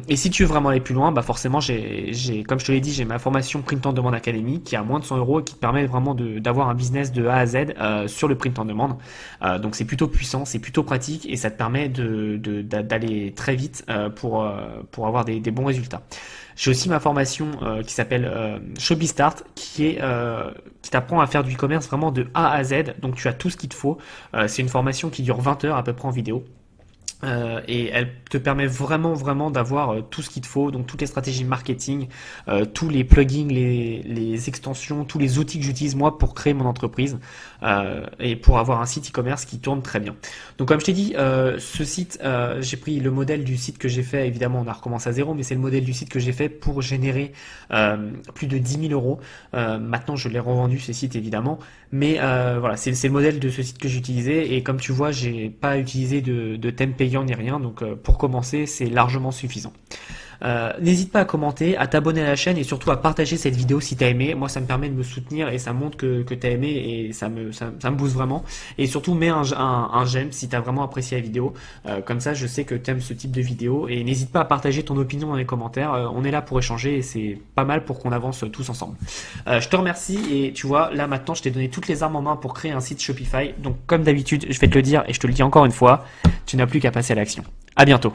Et si tu veux vraiment aller plus loin, bah forcément, comme je te l'ai dit, j'ai ma formation Print on Demand Academy qui est à moins de 100 euros et qui te permet vraiment d'avoir un business de A à Z sur le print on demand. Donc c'est plutôt puissant, c'est plutôt pratique et ça te permet d'aller très vite pour avoir des bons résultats. J'ai aussi ma formation qui s'appelle Shopee Start qui t'apprend à faire du e-commerce vraiment de A à Z. Donc tu as tout ce qu'il te faut. C'est une formation qui dure 20 heures à peu près en vidéo. Et elle te permet vraiment d'avoir tout ce qu'il te faut, donc toutes les stratégies marketing, tous les plugins, les extensions, tous les outils que j'utilise moi pour créer mon entreprise et pour avoir un site e-commerce qui tourne très bien. Donc comme je t'ai dit, ce site, j'ai pris le modèle du site que j'ai fait, évidemment on a recommencé à zéro, mais c'est le modèle du site que j'ai fait pour générer plus de 10 000 euros. Maintenant je l'ai revendu ce site évidemment, mais voilà, c'est le modèle de ce site que j'utilisais et comme tu vois, j'ai pas utilisé de thème payant ni rien, donc pour commencer c'est largement suffisant. N'hésite pas à commenter, à t'abonner à la chaîne et surtout à partager cette vidéo si t'as aimé. Moi ça me permet de me soutenir et ça montre que t'as aimé et ça me booste vraiment. Et surtout mets un j'aime si t'as vraiment apprécié la vidéo. Comme ça je sais que t'aimes ce type de vidéo et n'hésite pas à partager ton opinion dans les commentaires. On est là pour échanger et c'est pas mal pour qu'on avance tous ensemble. Je te remercie et tu vois là maintenant je t'ai donné toutes les armes en main pour créer un site Shopify. Donc comme d'habitude je vais te le dire et je te le dis encore une fois, tu n'as plus qu'à passer à l'action. À bientôt.